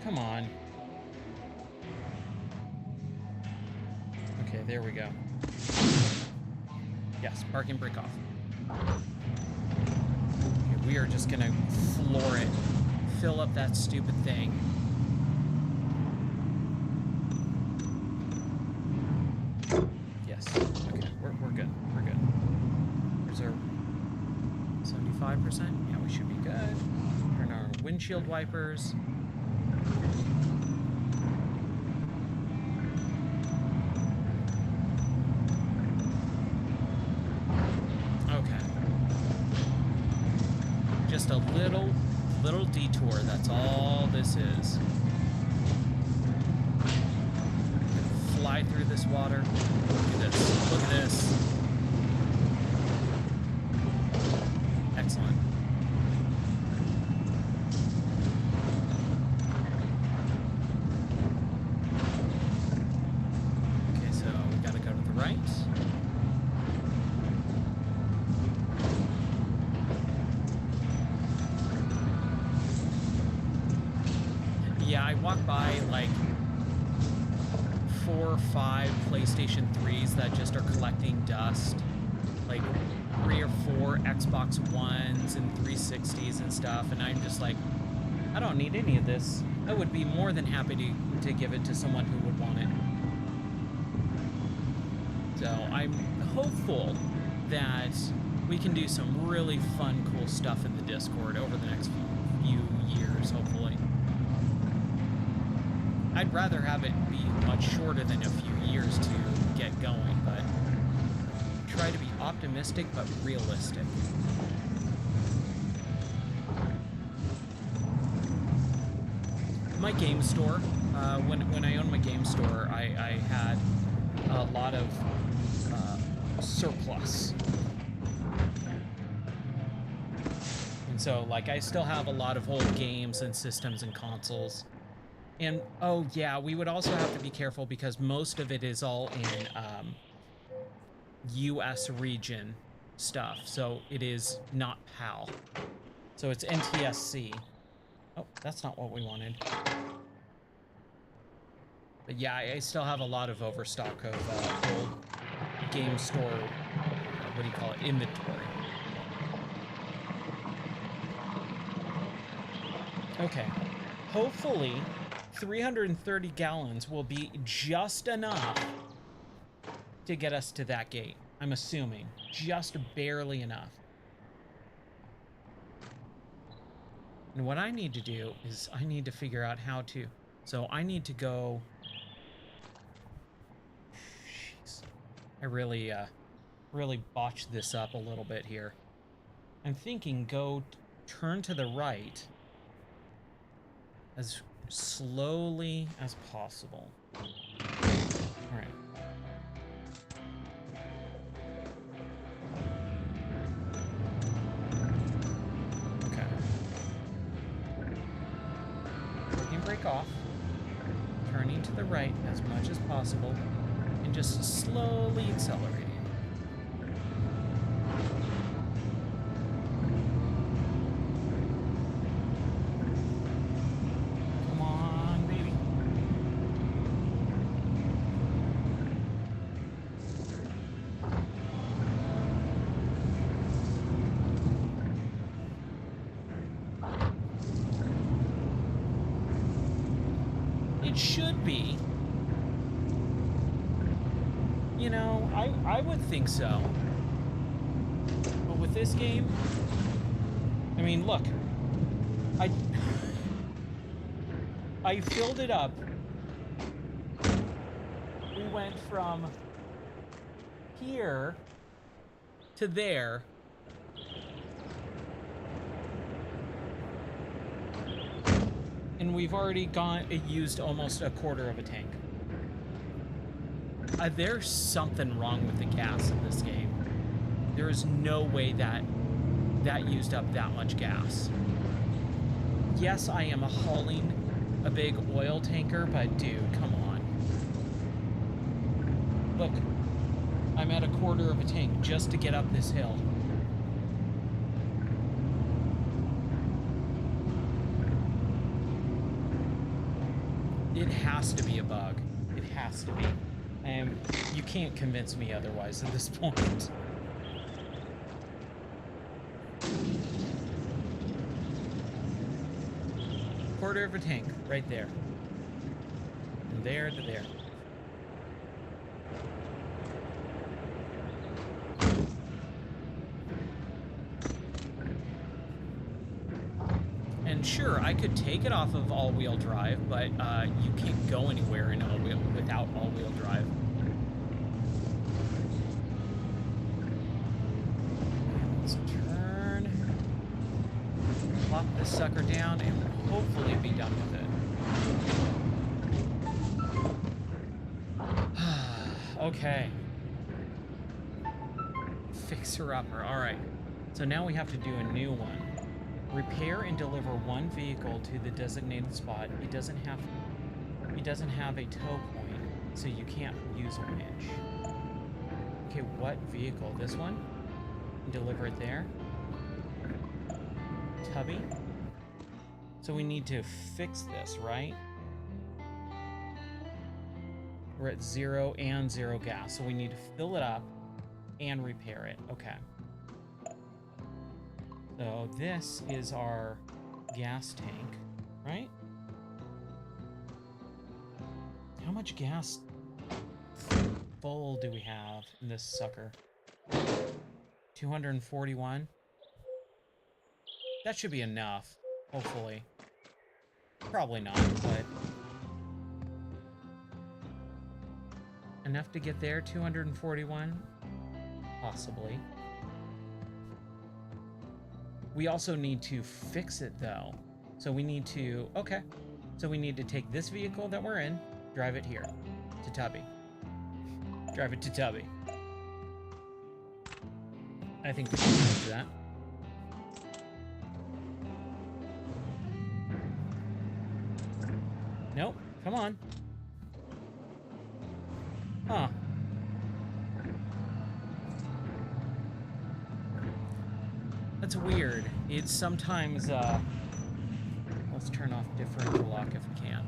Come on. Okay, there we go. Yes, parking brake off. Okay, we are just gonna floor it. Fill up that stupid thing. Yes. Okay, we're good. We're good. 75%. Yeah, we should be good. Turn our windshield wipers. Okay. Just a little detour. That's all this is. Fly through this water. Look at this. Look at this. Excellent. Okay, so we gotta go to the right. Yeah, I walked by like 4 or 5 PlayStation 3s that just are collecting dust. Like 3 or 4 Xbox Ones and 360s and stuff, and I'm just like, I don't need any of this. I would be more than happy to give it to someone who would want it. So I'm hopeful that we can do some really fun, cool stuff in the Discord over the next few years, hopefully. I'd rather have it be much shorter than a few years to get going, but try to be optimistic but realistic. My game store, when I owned my game store, I had a lot of surplus. And so, like, I still have a lot of old games and systems and consoles. And, oh, yeah, we would also have to be careful because most of it is all in US region stuff. So it is not PAL. So it's NTSC. Oh, that's not what we wanted. But yeah, I still have a lot of overstock of old game store, what do you call it, inventory. Okay. Hopefully 330 gallons will be just enough to get us to that gate. I'm assuming. Just barely enough. And what I need to do is I need to figure out how to... So I need to go... Jeez. I really botched this up a little bit here. I'm thinking turn to the right as slowly as possible. All right. Okay. Taking brake off, turning to the right as much as possible, and just slowly accelerating. Should be. You know, I would think so. But with this game, I mean, look. I filled it up. We went from here to there. And we've already used almost a quarter of a tank. There's something wrong with the gas in this game. There is no way that used up that much gas. Yes, I am hauling a big oil tanker, but dude, come on. Look, I'm at a quarter of a tank just to get up this hill. It has to be a bug. It has to be. You can't convince me otherwise at this point. Quarter of a tank, right there. From there to there. sure, I could take it off of all-wheel drive, but you can't go anywhere in without all-wheel drive. Let's turn, plop this sucker down, and hopefully be done with it. Okay. Fixer-upper. All right. So now we have to do a new one. Repair and deliver one vehicle to the designated spot. It doesn't have a tow point, so you can't use a winch. Okay, what vehicle? This one? Deliver it there. Tubby. So we need to fix this, right? We're at 0 and 0 gas, so we need to fill it up and repair it. Okay. So this is our gas tank, right? How much gas full do we have in this sucker? 241? That should be enough, hopefully. Probably not, but... enough to get there, 241? Possibly. We also need to fix it, though. So we need to... okay. So we need to take this vehicle that we're in, drive it here, to Tubby. Drive it to Tubby. I think we can do that. Nope. Come on. Huh. That's weird. It's sometimes, let's turn off differential lock if we can.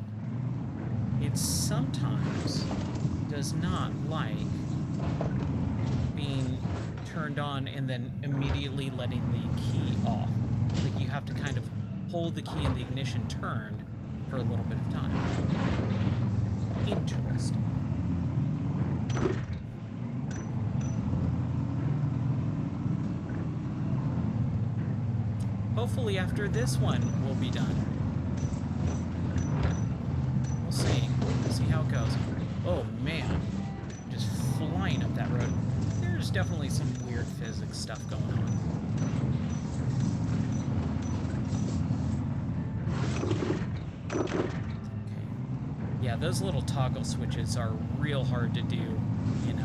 It sometimes does not like being turned on and then immediately letting the key off. Like you have to kind of hold the key in the ignition turned for a little bit of time. Interesting. Hopefully after this one, we'll be done. We'll see. We'll see how it goes. Oh, man. Just flying up that road. There's definitely some weird physics stuff going on. Okay. Yeah, those little toggle switches are real hard to do in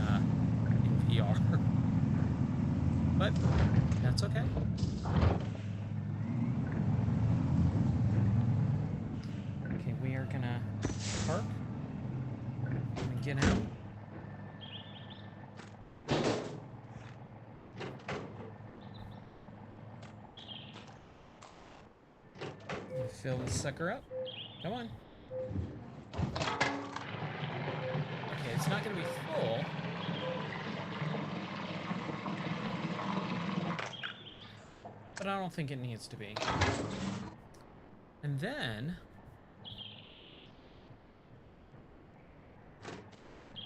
VR. But that's okay. We are gonna park and get out. And fill the sucker up. Come on. Okay, it's not gonna be full. But I don't think it needs to be. And then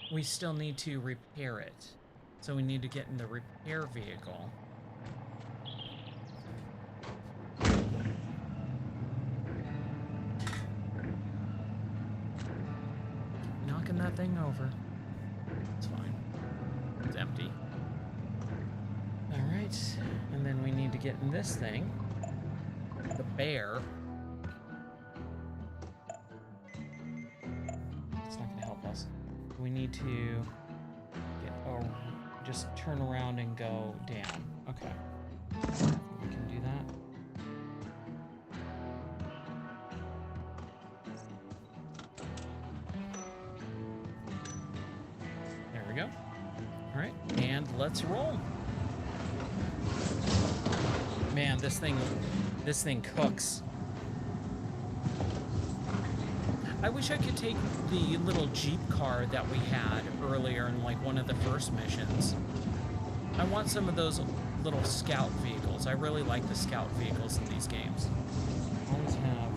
we still need to repair it. So we need to get in the repair vehicle. Knocking that thing over. It's fine. It's empty. Alright. And then we need to get in this thing. The bear. It's not going to help us. We need to get, just turn around and go down. Okay. We can do that. There we go. All right, and let's roll. Man, this thing cooks. I wish I could take the little Jeep car that we had earlier in like one of the first missions. I want some of those little scout vehicles. I really like the scout vehicles in these games. Always have.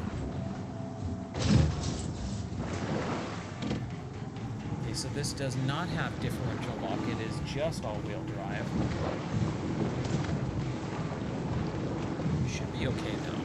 Okay, so this does not have differential lock. It is just all-wheel drive. Should be okay though.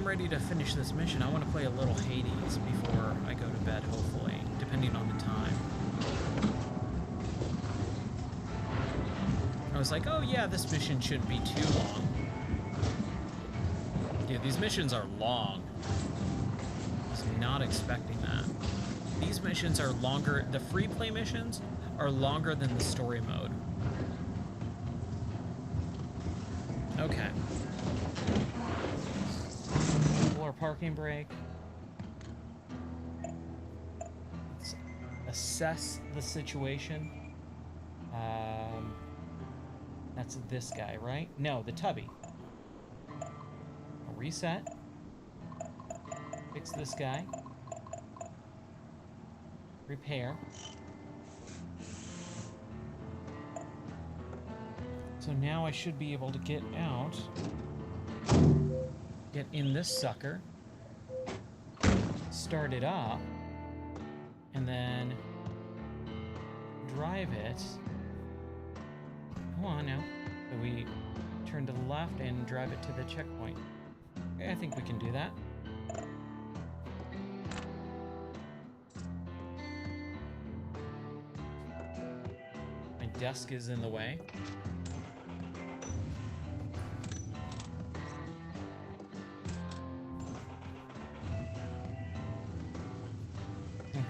I'm ready to finish this mission, I want to play a little Hades before I go to bed, hopefully, depending on the time. I was like, oh yeah, this mission shouldn't be too long. Yeah, these missions are long. I was not expecting that. These missions are longer, the free play missions are longer than the story mode. Okay. Pull our parking brake. Let's assess the situation. That's this guy, right? No, the tubby. I'll reset. Fix this guy. Repair. So now I should be able to get out. Get in this sucker. Start it up. And then drive it. Come on now. So we turn to the left and drive it to the checkpoint. Okay, I think we can do that. My desk is in the way.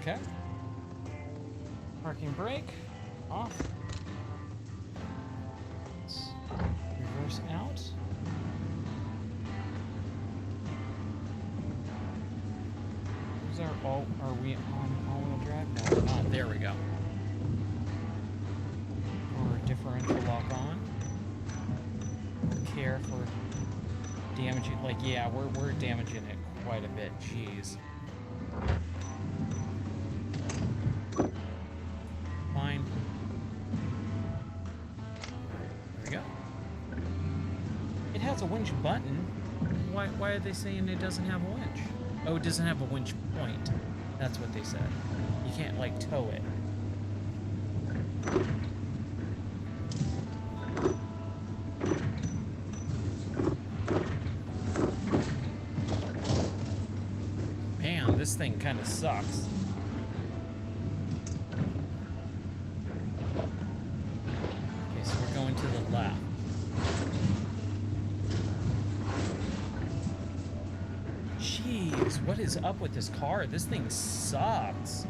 Okay. Parking brake off. Let's reverse out. Is our are we on all-wheel drive? No, we're not. There we go. Or differential lock on. Care for damaging. Like, yeah, we're damaging it quite a bit. Jeez. Fine. There we go. It has a winch button. Why are they saying it doesn't have a winch? Oh, it doesn't have a winch point. That's what they said. You can't, like, tow it. Man, this thing kind of sucks. Okay, so we're going to the left. Jeez, what is up with this car? This thing sucks.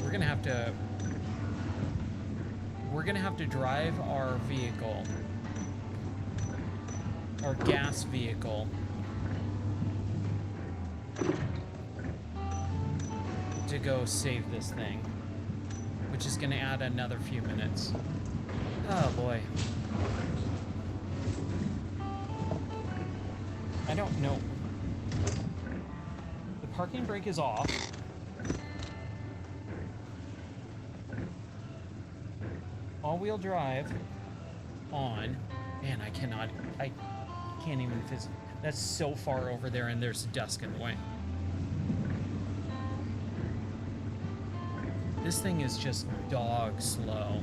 We're gonna have to drive our vehicle, our gas vehicle, to go save this thing, which is gonna add another few minutes. Oh boy. I don't know. The parking brake is off. All-wheel drive on. Man, I can't even physically. That's so far over there, and there's a desk in the way. This thing is just dog slow.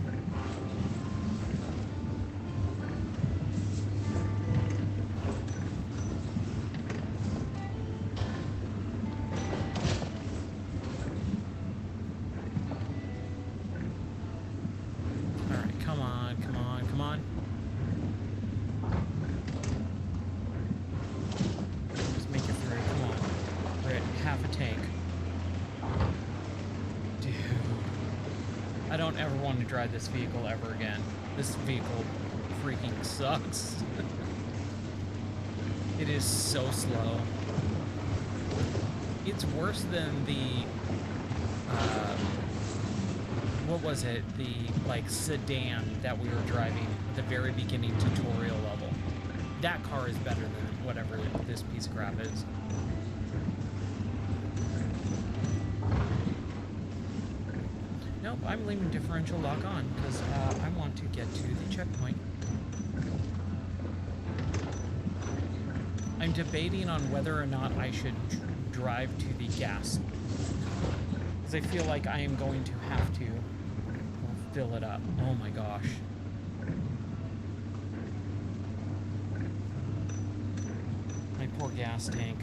Drive this vehicle ever again. This vehicle freaking sucks. It is so slow. It's worse than the what was it? The like sedan that we were driving at the very beginning tutorial level. That car is better than whatever this piece of crap is. Nope, I'm leaving differential lock on because I want to get to the checkpoint. I'm debating on whether or not I should drive to the gas, because I feel like I am going to have to fill it up. Oh my gosh. poor gas tank.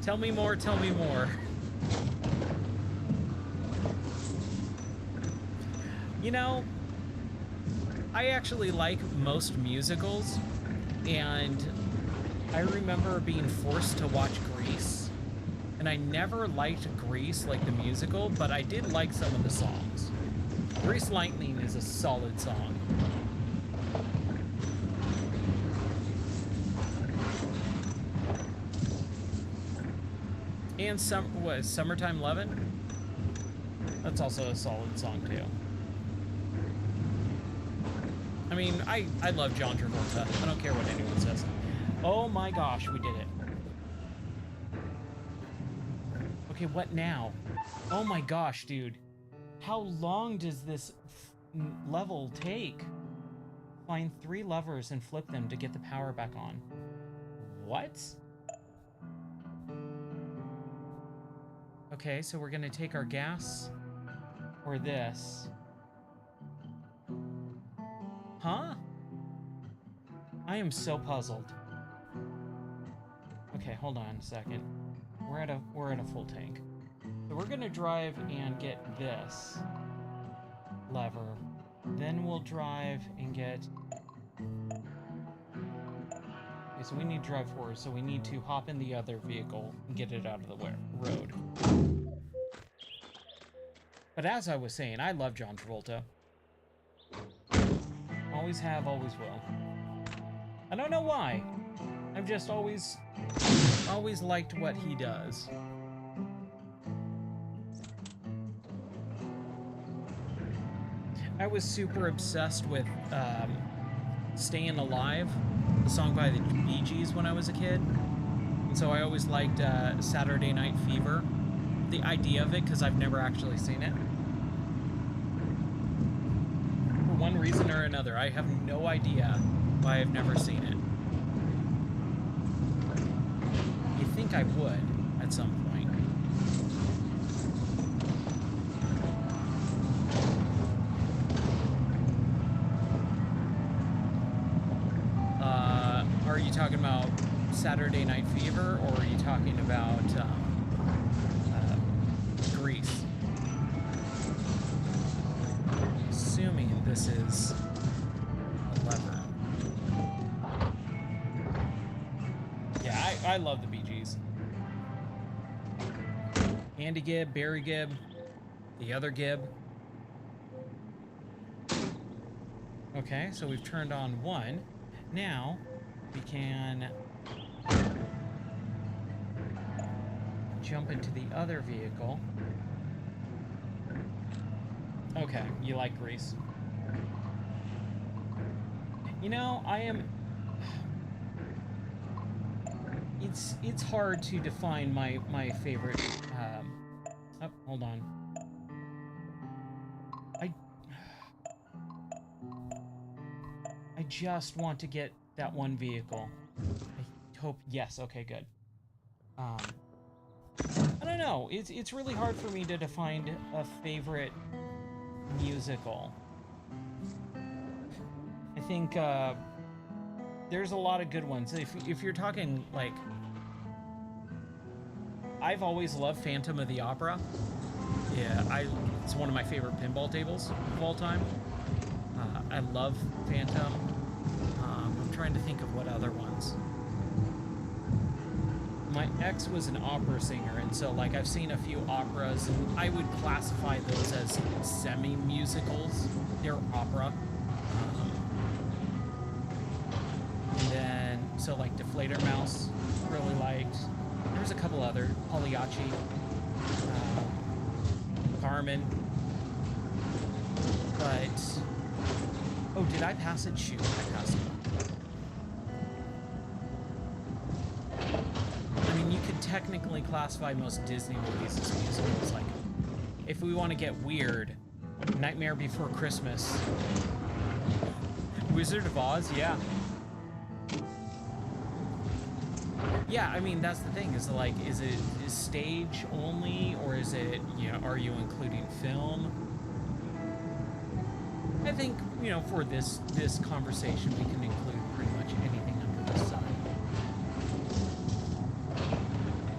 Tell me more, tell me more. You know, I actually like most musicals, and I remember being forced to watch Grease, and I never liked Grease like the musical, but I did like some of the songs. Grease Lightning is a solid song. And Summertime Lovin'? That's also a solid song too. I mean, I love John Travolta. I don't care what anyone says. Oh my gosh, we did it. Okay, what now? Oh my gosh, dude. How long does this level take? Find 3 levers and flip them to get the power back on. What? Okay, so we're gonna take our gas or this. Huh? I am so puzzled. Okay, hold on a second. We're at a full tank. So we're gonna drive and get this lever. Then we'll drive and get... Okay, so we need to drive forward, so we need to hop in the other vehicle and get it out of the road. But as I was saying, I love John Travolta. Always have, always will. I don't know why. I've just always liked what he does. I was super obsessed with Staying Alive, the song by the Bee Gees when I was a kid. And so I always liked Saturday Night Fever. The idea of it, because I've never actually seen it. For one reason or another, I have no idea why I've never seen it. You'd think I would at some point. Are you talking about Saturday Night Fever, or are you talking about Grease? Assuming this is a lever. Yeah, I love the Bee Gees. Andy Gibb, Barry Gibb, the other Gibb. Okay, so we've turned on one. Now we can jump into the other vehicle. Okay, you like Grease. You know, it's hard to define my favorite. Oh, hold on. I just want to get that one vehicle. I hope, yes, okay, good. I don't know, it's really hard for me to define a favorite musical. I think there's a lot of good ones. If you're talking, like, I've always loved Phantom of the Opera. Yeah, it's one of my favorite pinball tables of all time. I love Phantom. I'm trying to think of what other ones. My ex was an opera singer, and so, like, I've seen a few operas, and I would classify those as semi-musicals. They're opera. And then, so, like, Deflator Mouse, really liked. There was a couple other. Pagliacci. Carmen. But... oh, did I pass it? Shoot, I passed it. I mean, you could technically classify most Disney movies as musicals. Like, if we want to get weird, Nightmare Before Christmas. Wizard of Oz, yeah. Yeah, I mean, that's the thing, is like, is stage only, or is it, you know, are you including film? I think, you know, for this conversation, we can include pretty much anything under the sun.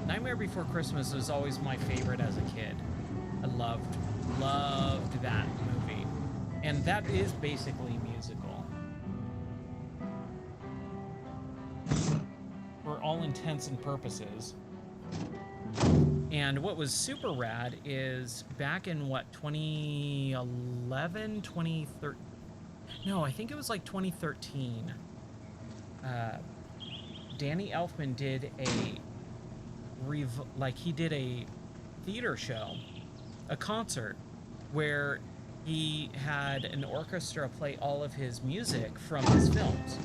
Nightmare Before Christmas was always my favorite as a kid. I loved that movie. And that is basically musical. For all intents and purposes. And what was super rad is back in what, 2011, 2013? No, I think it was like 2013. Danny Elfman did he did a theater show, a concert, where he had an orchestra play all of his music from his films.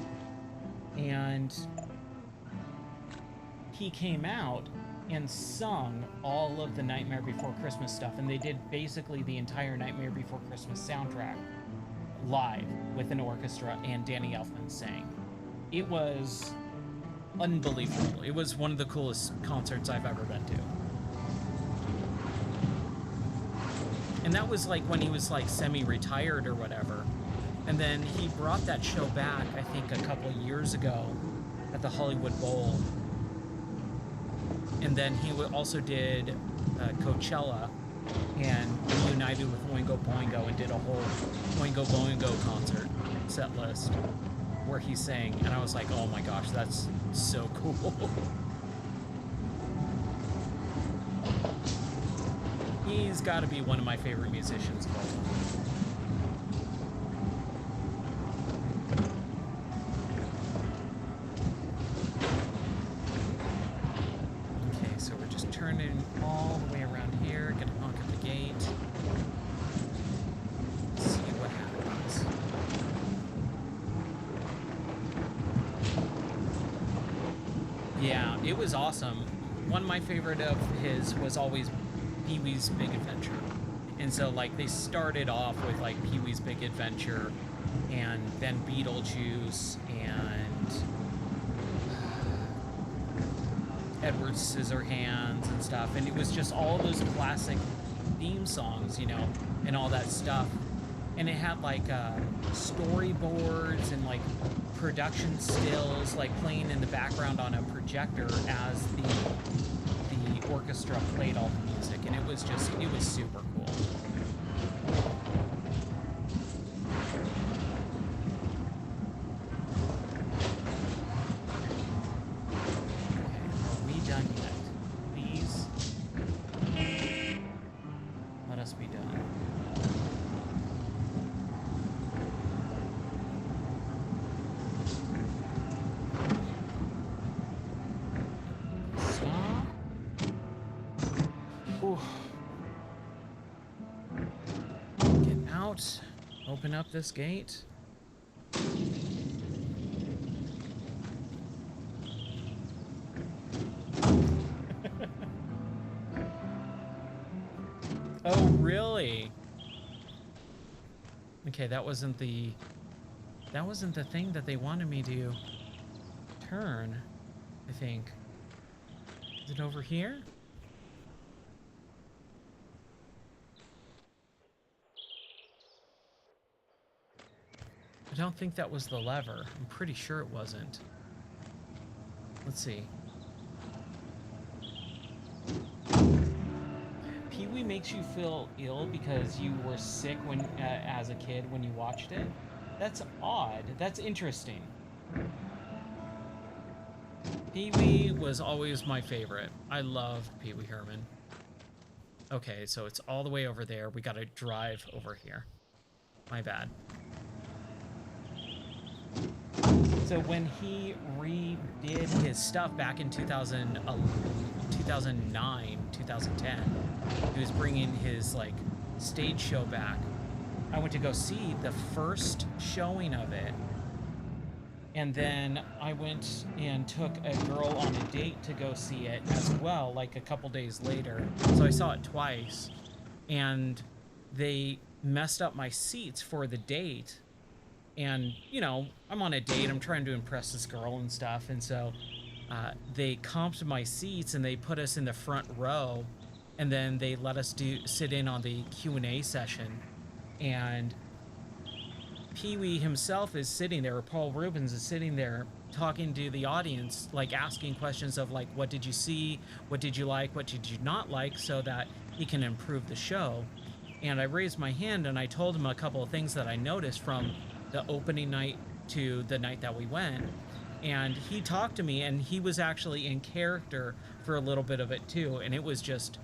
And he came out and sung all of the Nightmare Before Christmas stuff, and they did basically the entire Nightmare Before Christmas soundtrack live with an orchestra, and Danny Elfman sang. It was unbelievable. It was one of the coolest concerts I've ever been to. And that was like when he was like semi-retired or whatever. And then he brought that show back, I think a couple of years ago at the Hollywood Bowl. And then he also did Coachella and reunited with Oingo Boingo and did a whole Oingo Boingo concert set list where he sang. And I was like, oh my gosh, that's so cool. He's got to be one of my favorite musicians of all time. Okay, so we're just turning all the way around here, gonna honk at the gate. Let's see what happens. Yeah, it was awesome. One of my favorite of his was always Pee-wee's Big Adventure. And so like they started off with like Pee-wee's Big Adventure and then Beetlejuice and Edward Scissorhands and stuff. And it was just all those classic theme songs, you know, and all that stuff. And it had like storyboards and like production stills like playing in the background on a projector as the orchestra played all the music, and it was super cool. Okay, are we done yet? Please let us be done. Get out. Open up this gate. Oh, really? Okay, that wasn't the thing that they wanted me to turn, I think. Is it over here? I don't think that was the lever. I'm pretty sure it wasn't. Let's see. Pee-wee makes you feel ill because you were sick when, as a kid when you watched it? That's odd. That's interesting. Pee-wee was always my favorite. I loved Pee-wee Herman. Okay, so it's all the way over there. We gotta drive over here. My bad. So when he redid his stuff back in 2009, 2010, he was bringing his like stage show back. I went to go see the first showing of it, and then I went and took a girl on a date to go see it as well, like a couple days later. So I saw it twice, and they messed up my seats for the date. And, you know, I'm on a date, I'm trying to impress this girl and stuff, and so they comped my seats and they put us in the front row, and then they let us sit in on the Q&A session. And Pee-wee himself is sitting there, or Paul Rubens is sitting there talking to the audience, like asking questions of like, what did you see? What did you like? What did you not like? So that he can improve the show. And I raised my hand and I told him a couple of things that I noticed from the opening night to the night that we went. And he talked to me, and he was actually in character for a little bit of it too. And it was just,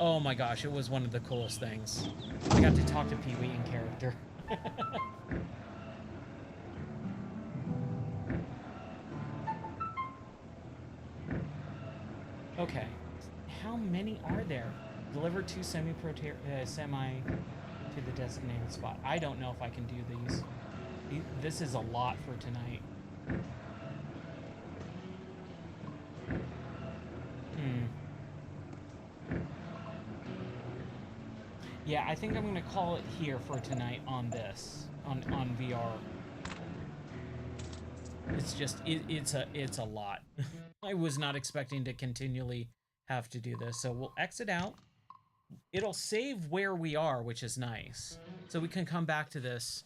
oh my gosh, it was one of the coolest things. I got to talk to Pee-wee in character. Okay, how many are there? Deliver two semi to the designated spot. I don't know if I can do these. This is a lot for tonight. Yeah, I think I'm gonna call it here for tonight on this, on VR. It's just it's a lot. I was not expecting to continually have to do this, so we'll exit out. It'll save where we are, which is nice, so we can come back to this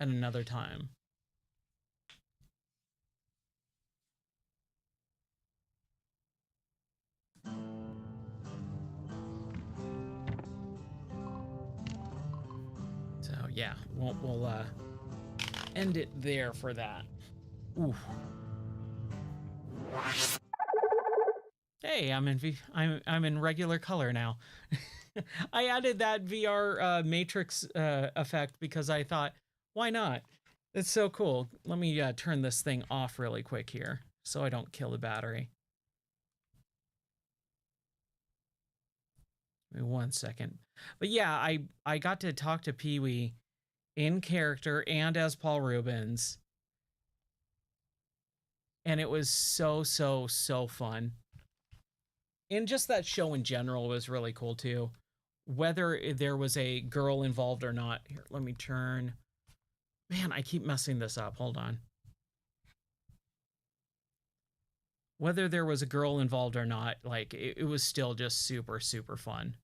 at another time. So yeah, we'll end it there for that. Ooh. Hey, I'm in regular color now. I added that VR matrix effect because I thought, why not? It's so cool. Let me turn this thing off really quick here so I don't kill the battery. Give me 1 second. But yeah, I got to talk to Pee-wee in character and as Paul Rubens. And it was so fun. And just that show in general was really cool too. Whether there was a girl involved or not. Here, let me turn. Man, I keep messing this up. Hold on. Whether there was a girl involved or not, like it was still just super fun.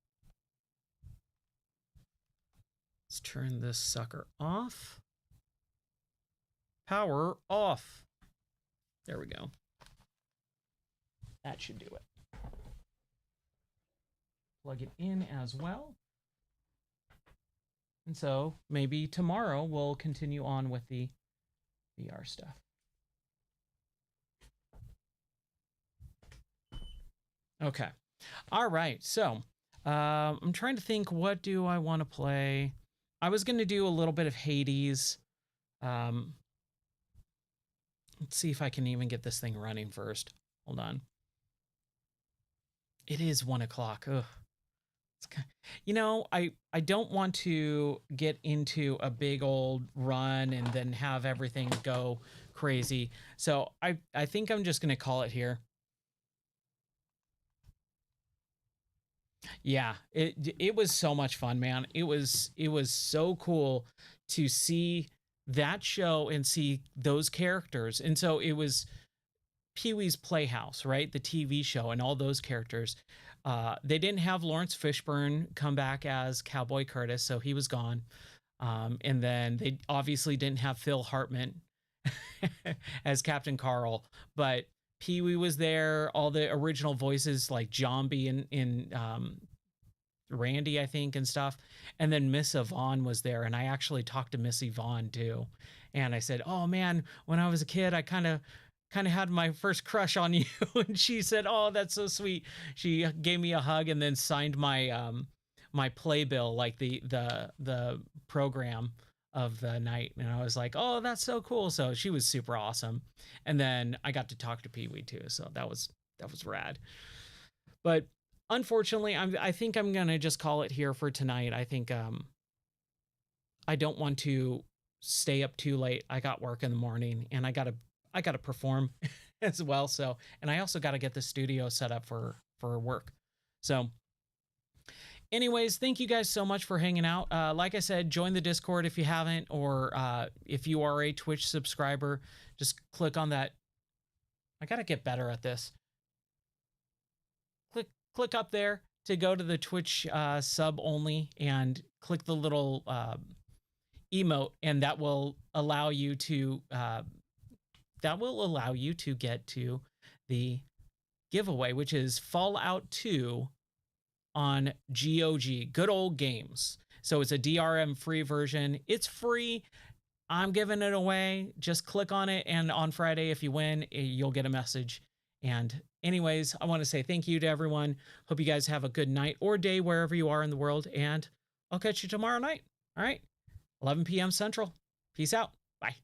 Let's turn this sucker off. Power off. There we go. That should do it. Plug it in as well. And so maybe tomorrow we'll continue on with the VR stuff. Okay. All right. So I'm trying to think, what do I want to play? I was going to do a little bit of Hades. Let's see if I can even get this thing running first. Hold on. It is 1 o'clock. Ugh. You know, I don't want to get into a big old run and then have everything go crazy. So I think I'm just going to call it here. Yeah, it was so much fun, man. It was so cool to see that show and see those characters. And so it was Pee-wee's Playhouse, right? The TV show and all those characters. They didn't have Lawrence Fishburne come back as Cowboy Curtis, so he was gone. And then they obviously didn't have Phil Hartman as Captain Carl, but Pee-wee was there. All the original voices like Zombie and Randy, I think, and stuff. And then Miss Yvonne was there, and I actually talked to Miss Yvonne too. And I said, "Oh man, when I was a kid, I kind of had my first crush on you." And she said, "Oh, that's so sweet." She gave me a hug and then signed my my playbill, like the program of the night. And I was like, "Oh, that's so cool." So she was super awesome. And then I got to talk to Pee-wee too, so that was rad. But unfortunately, I think I'm gonna just call it here for tonight. I think I don't want to stay up too late. I got work in the morning, and I gotta perform as well. So, and I also gotta get the studio set up for work. So anyways, thank you guys so much for hanging out. Like I said, join the Discord if you haven't, or if you are a Twitch subscriber, just click on that I gotta get better at this. Click up there to go to the Twitch sub only and click the little emote, and that will allow you to get to the giveaway, which is Fallout 2 on GOG, Good Old Games. So it's a DRM free version. It's free. I'm giving it away. Just click on it, and on Friday, if you win, you'll get a message. And anyways, I want to say thank you to everyone. Hope you guys have a good night or day wherever you are in the world, and I'll catch you tomorrow night. All right, 11 p.m. Central. Peace out. Bye.